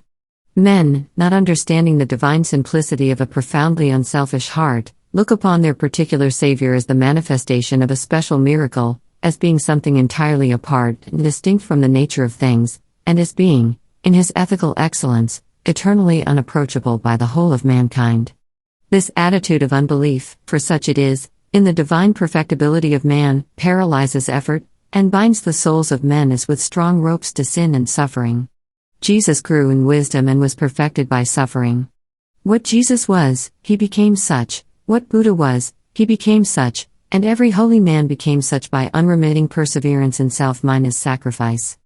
Men, not understanding the divine simplicity of a profoundly unselfish heart, look upon their particular Savior as the manifestation of a special miracle, as being something entirely apart and distinct from the nature of things, and as being, in his ethical excellence, eternally unapproachable by the whole of mankind. This attitude of unbelief, for such it is, in the divine perfectibility of man, paralyzes effort, and binds the souls of men as with strong ropes to sin and suffering. Jesus grew in wisdom and was perfected by suffering. What Jesus was, he became such; what Buddha was, he became such, and every holy man became such by unremitting perseverance in self-sacrifice.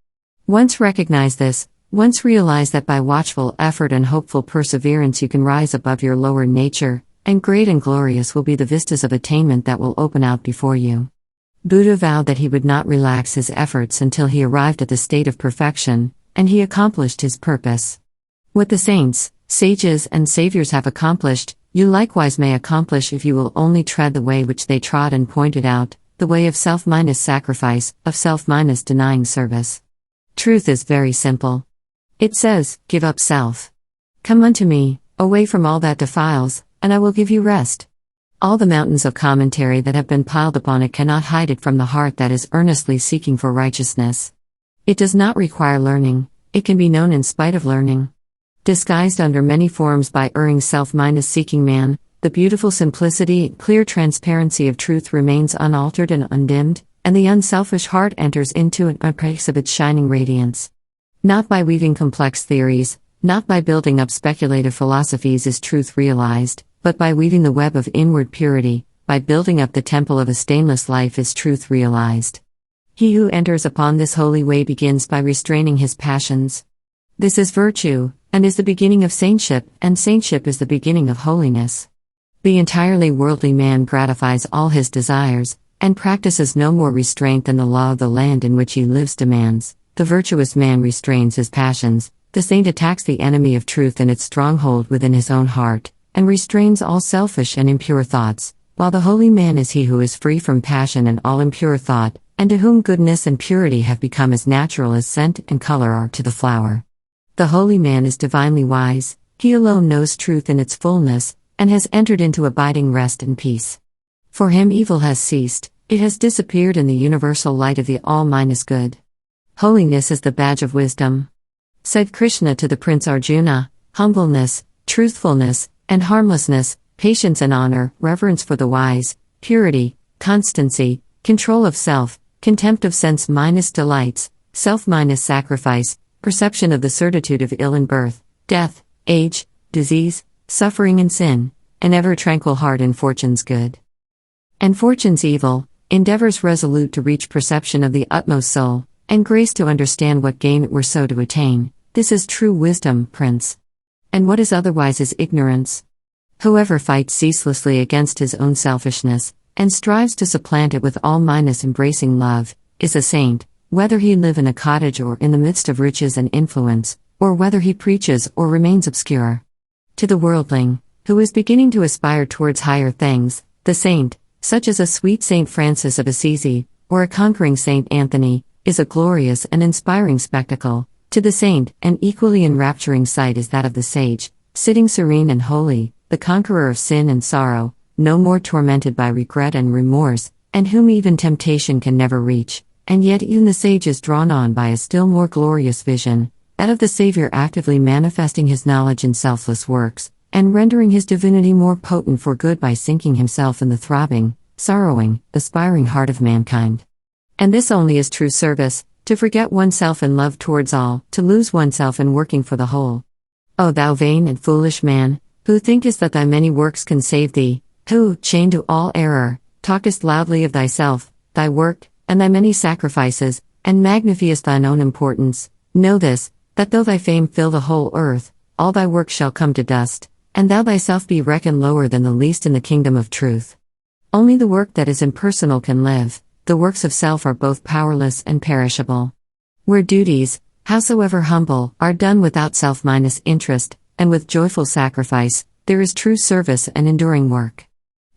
Once recognize this, once realize that by watchful effort and hopeful perseverance you can rise above your lower nature, and great and glorious will be the vistas of attainment that will open out before you. Buddha vowed that he would not relax his efforts until he arrived at the state of perfection, and he accomplished his purpose. What the saints, sages, and saviors have accomplished, you likewise may accomplish if you will only tread the way which they trod and pointed out, the way of self minus sacrifice, of self minus denying service. Truth is very simple. It says, give up self. Come unto me, away from all that defiles, and I will give you rest. All the mountains of commentary that have been piled upon it cannot hide it from the heart that is earnestly seeking for righteousness. It does not require learning, it can be known in spite of learning. Disguised under many forms by erring self-minus seeking man, the beautiful simplicity and clear transparency of truth remains unaltered and undimmed, and the unselfish heart enters into and partakes of its shining radiance. Not by weaving complex theories, not by building up speculative philosophies is truth realized, but by weaving the web of inward purity, by building up the temple of a stainless life is truth realized. He who enters upon this holy way begins by restraining his passions. This is virtue, and is the beginning of saintship, and saintship is the beginning of holiness. The entirely worldly man gratifies all his desires, and practices no more restraint than the law of the land in which he lives demands. The virtuous man restrains his passions, the saint attacks the enemy of truth in its stronghold within his own heart, and restrains all selfish and impure thoughts, while the holy man is he who is free from passion and all impure thought, and to whom goodness and purity have become as natural as scent and color are to the flower. The holy man is divinely wise, he alone knows truth in its fullness, and has entered into abiding rest and peace. For him evil has ceased, it has disappeared in the universal light of the all-good. Holiness is the badge of wisdom. Said Krishna to the Prince Arjuna, humbleness, truthfulness, and harmlessness, patience and honor, reverence for the wise, purity, constancy, control of self, contempt of sense minus delights, self minus sacrifice, perception of the certitude of ill in birth, death, age, disease, suffering and sin, an ever tranquil heart in fortune's good and fortune's evil, endeavors resolute to reach perception of the utmost soul, and grace to understand what gain it were so to attain. This is true wisdom, Prince. And what is otherwise is ignorance. Whoever fights ceaselessly against his own selfishness, and strives to supplant it with all minus embracing love, is a saint, whether he live in a cottage or in the midst of riches and influence, or whether he preaches or remains obscure. To the worldling, who is beginning to aspire towards higher things, the saint, such as a sweet Saint Francis of Assisi, or a conquering Saint Anthony, is a glorious and inspiring spectacle. To the saint, an equally enrapturing sight is that of the sage, sitting serene and holy, the conqueror of sin and sorrow, no more tormented by regret and remorse, and whom even temptation can never reach, and yet even the sage is drawn on by a still more glorious vision, that of the Savior actively manifesting his knowledge in selfless works, and rendering his divinity more potent for good by sinking himself in the throbbing, sorrowing, aspiring heart of mankind. And this only is true service, to forget oneself in love towards all, to lose oneself in working for the whole. O thou vain and foolish man, who thinkest that thy many works can save thee, who, chained to all error, talkest loudly of thyself, thy work, and thy many sacrifices, and magnifiest thine own importance, know this, that though thy fame fill the whole earth, all thy work shall come to dust, and thou thyself be reckoned lower than the least in the kingdom of truth. Only the work that is impersonal can live, the works of self are both powerless and perishable. Where duties, howsoever humble, are done without self-minus interest, and with joyful sacrifice, there is true service and enduring work.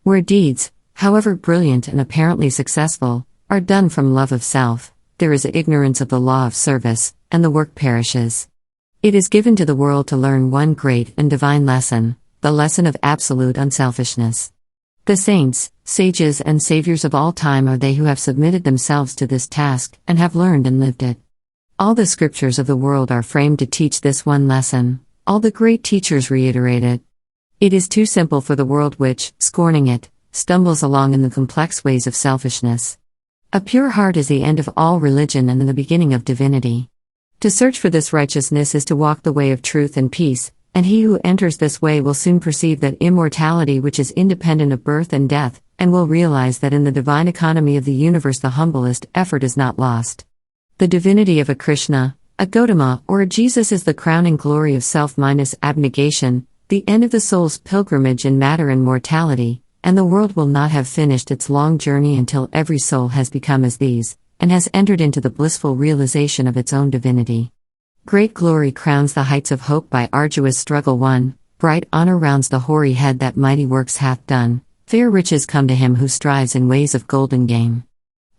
Where deeds, however brilliant and apparently successful, are done from love of self, there is ignorance of the law of service, and the work perishes. It is given to the world to learn one great and divine lesson, the lesson of absolute unselfishness. The saints, sages and saviors of all time are they who have submitted themselves to this task, and have learned and lived it. All the scriptures of the world are framed to teach this one lesson, all the great teachers reiterate it. It is too simple for the world which, scorning it, stumbles along in the complex ways of selfishness. A pure heart is the end of all religion and the beginning of divinity. To search for this righteousness is to walk the way of truth and peace, and he who enters this way will soon perceive that immortality which is independent of birth and death, and will realize that in the divine economy of the universe the humblest effort is not lost. The divinity of a Krishna, a Gautama, or a Jesus is the crowning glory of self-minus abnegation, the end of the soul's pilgrimage in matter and mortality, and the world will not have finished its long journey until every soul has become as these, and has entered into the blissful realization of its own divinity. Great glory crowns the heights of hope by arduous struggle won, bright honor rounds the hoary head that mighty works hath done, fair riches come to him who strives in ways of golden gain.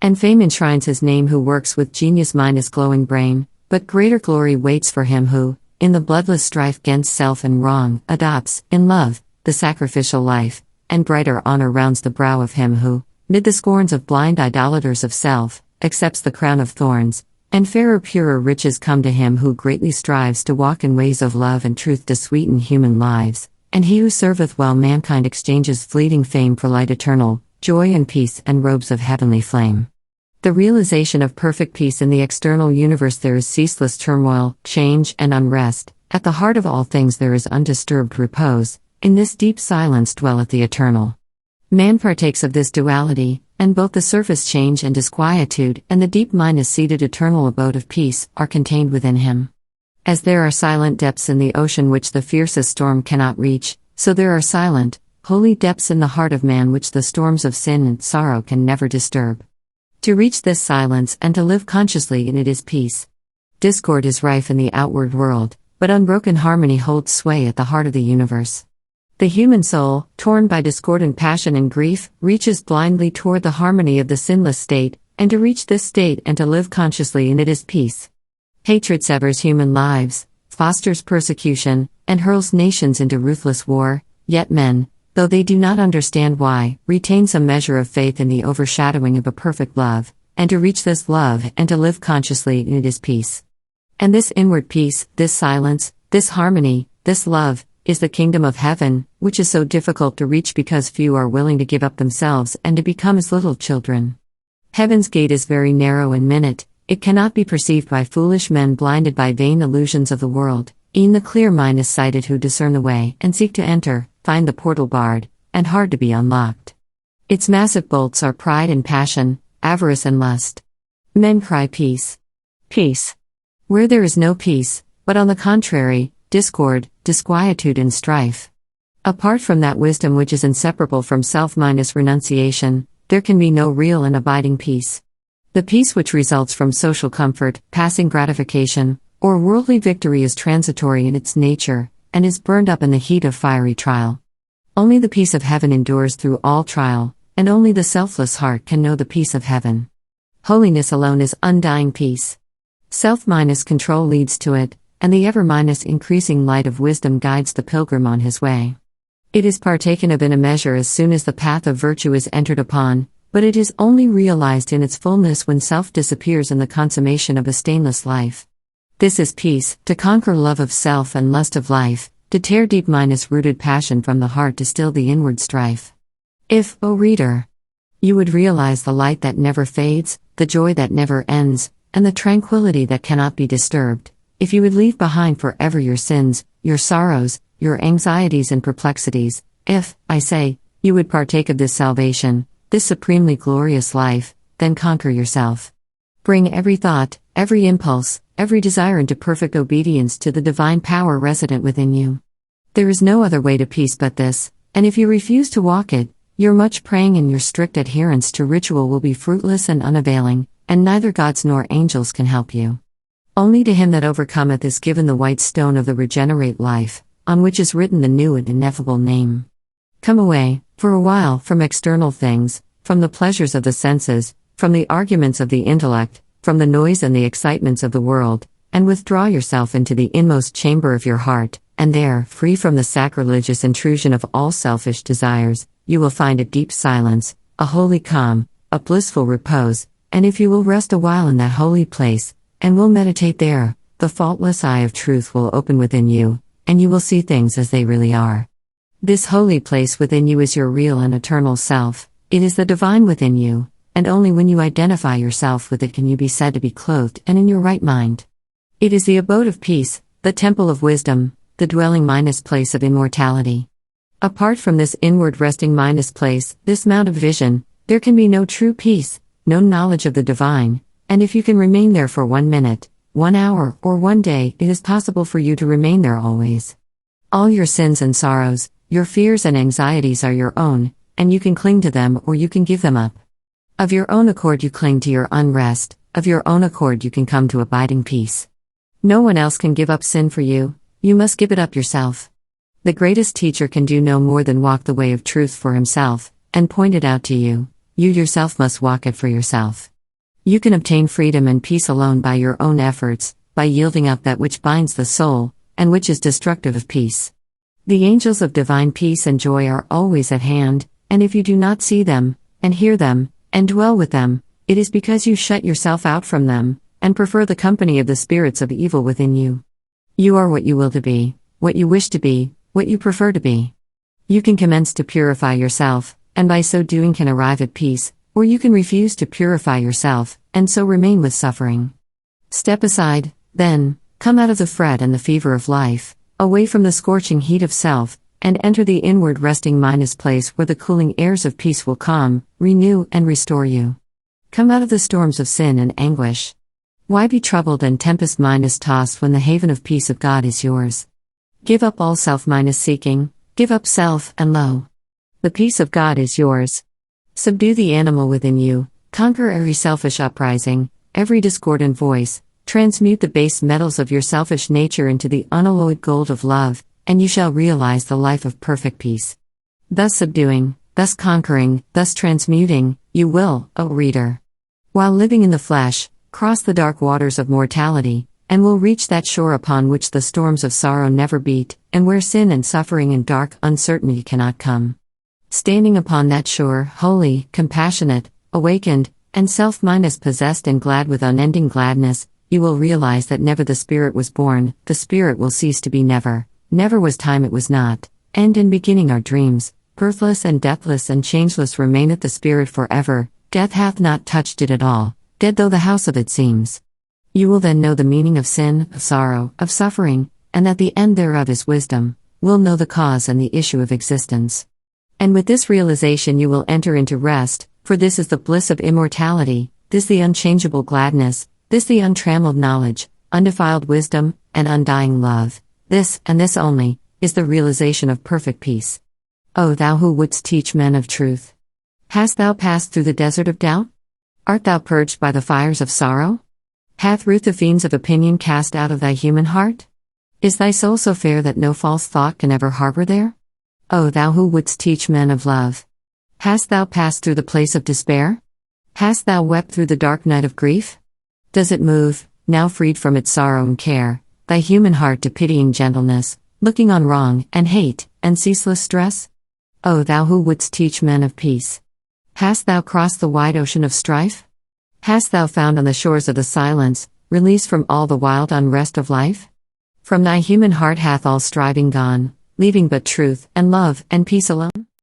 And fame enshrines his name who works with genius minus glowing brain, but greater glory waits for him who, in the bloodless strife 'gainst self and wrong, adopts, in love, the sacrificial life, and brighter honor rounds the brow of him who, mid the scorns of blind idolaters of self, accepts the crown of thorns, and fairer purer riches come to him who greatly strives to walk in ways of love and truth to sweeten human lives, and he who serveth while mankind exchanges fleeting fame for light eternal, joy and peace and robes of heavenly flame. The realization of perfect peace in the external universe. There is ceaseless turmoil, change, and unrest. At the heart of all things there is undisturbed repose. In this deep silence dwelleth the eternal. Man partakes of this duality, and both the surface change and disquietude and the deep seated eternal abode of peace are contained within him. As there are silent depths in the ocean which the fiercest storm cannot reach, so there are silent, holy depths in the heart of man which the storms of sin and sorrow can never disturb. To reach this silence and to live consciously in it is peace. Discord is rife in the outward world, but unbroken harmony holds sway at the heart of the universe. The human soul, torn by discordant passion and grief, reaches blindly toward the harmony of the sinless state, and to reach this state and to live consciously in it is peace. Hatred severs human lives, fosters persecution, and hurls nations into ruthless war, yet men, though they do not understand why, retain some measure of faith in the overshadowing of a perfect love, and to reach this love and to live consciously in it is peace. And this inward peace, this silence, this harmony, this love, is the kingdom of heaven, which is so difficult to reach because few are willing to give up themselves and to become as little children. Heaven's gate is very narrow and minute, it cannot be perceived by foolish men blinded by vain illusions of the world. E'en the clear is sighted who discern the way and seek to enter, find the portal barred, and hard to be unlocked. Its massive bolts are pride and passion, avarice and lust. Men cry peace. Peace. Where there is no peace, but on the contrary, discord, disquietude and strife. Apart from that wisdom which is inseparable from self-renunciation, there can be no real and abiding peace. The peace which results from social comfort, passing gratification, or worldly victory is transitory in its nature, and is burned up in the heat of fiery trial. Only the peace of heaven endures through all trial, and only the selfless heart can know the peace of heaven. Holiness alone is undying peace. Self-control leads to it, and the ever-increasing light of wisdom guides the pilgrim on his way. It is partaken of in a measure as soon as the path of virtue is entered upon, but it is only realized in its fullness when self disappears in the consummation of a stainless life. This is peace, to conquer love of self and lust of life, to tear deep rooted passion from the heart to still the inward strife. If, O reader, you would realize the light that never fades, the joy that never ends, and the tranquility that cannot be disturbed, if you would leave behind forever your sins, your sorrows, your anxieties and perplexities, if, I say, you would partake of this salvation, this supremely glorious life, then conquer yourself. Bring every thought, every impulse, every desire into perfect obedience to the divine power resident within you. There is no other way to peace but this, and if you refuse to walk it, your much praying and your strict adherence to ritual will be fruitless and unavailing, and neither gods nor angels can help you. Only to him that overcometh is given the white stone of the regenerate life, on which is written the new and ineffable name. Come away, for a while, from external things, from the pleasures of the senses, from the arguments of the intellect, from the noise and the excitements of the world, and withdraw yourself into the inmost chamber of your heart, and there, free from the sacrilegious intrusion of all selfish desires, you will find a deep silence, a holy calm, a blissful repose, and if you will rest a while in that holy place, and will meditate there, the faultless eye of truth will open within you, and you will see things as they really are. This holy place within you is your real and eternal self, it is the divine within you, and only when you identify yourself with it can you be said to be clothed and in your right mind. It is the abode of peace, the temple of wisdom, the dwelling place of immortality. Apart from this inward resting place, this mount of vision, there can be no true peace, no knowledge of the divine, and if you can remain there for 1 minute, 1 hour, or 1 day, it is possible for you to remain there always. All your sins and sorrows, your fears and anxieties are your own, and you can cling to them or you can give them up. Of your own accord you cling to your unrest, of your own accord you can come to abiding peace. No one else can give up sin for you, you must give it up yourself. The greatest teacher can do no more than walk the way of truth for himself, and point it out to you, you yourself must walk it for yourself. You can obtain freedom and peace alone by your own efforts, by yielding up that which binds the soul, and which is destructive of peace. The angels of divine peace and joy are always at hand, and if you do not see them, and hear them, and dwell with them, it is because you shut yourself out from them, and prefer the company of the spirits of evil within you. You are what you will to be, what you wish to be, what you prefer to be. You can commence to purify yourself, and by so doing can arrive at peace, or you can refuse to purify yourself, and so remain with suffering. Step aside, then, come out of the fret and the fever of life, away from the scorching heat of self, and enter the inward resting mindless place where the cooling airs of peace will calm, renew, and restore you. Come out of the storms of sin and anguish. Why be troubled and tempest-minded tossed when the haven of peace of God is yours? Give up all self-minded seeking, give up self, and lo, the peace of God is yours. Subdue the animal within you, conquer every selfish uprising, every discordant voice, transmute the base metals of your selfish nature into the unalloyed gold of love, and you shall realize the life of perfect peace. Thus subduing, thus conquering, thus transmuting, you will, O reader, while living in the flesh, cross the dark waters of mortality, and will reach that shore upon which the storms of sorrow never beat, and where sin and suffering and dark uncertainty cannot come. Standing upon that shore, holy, compassionate, awakened, and self-minded possessed and glad with unending gladness, you will realize that never the Spirit was born, the Spirit will cease to be never, never was time it was not, end and beginning are dreams, birthless and deathless and changeless remaineth the Spirit forever, death hath not touched it at all, dead though the house of it seems. You will then know the meaning of sin, of sorrow, of suffering, and that the end thereof is wisdom, will know the cause and the issue of existence. And with this realization you will enter into rest, for this is the bliss of immortality, this the unchangeable gladness, this the untrammeled knowledge, undefiled wisdom, and undying love, this, and this only, is the realization of perfect peace. O thou who wouldst teach men of truth! Hast thou passed through the desert of doubt? Art thou purged by the fires of sorrow? Hath Ruth the fiends of opinion cast out of thy human heart? Is thy soul so fair that no false thought can ever harbor there? O thou who wouldst teach men of love! Hast thou passed through the place of despair? Hast thou wept through the dark night of grief? Does it move, now freed from its sorrow and care, thy human heart to pitying gentleness, looking on wrong, and hate, and ceaseless stress? O thou who wouldst teach men of peace! Hast thou crossed the wide ocean of strife? Hast thou found on the shores of the silence, release from all the wild unrest of life? From thy human heart hath all striving gone, leaving but truth, and love, and peace alone?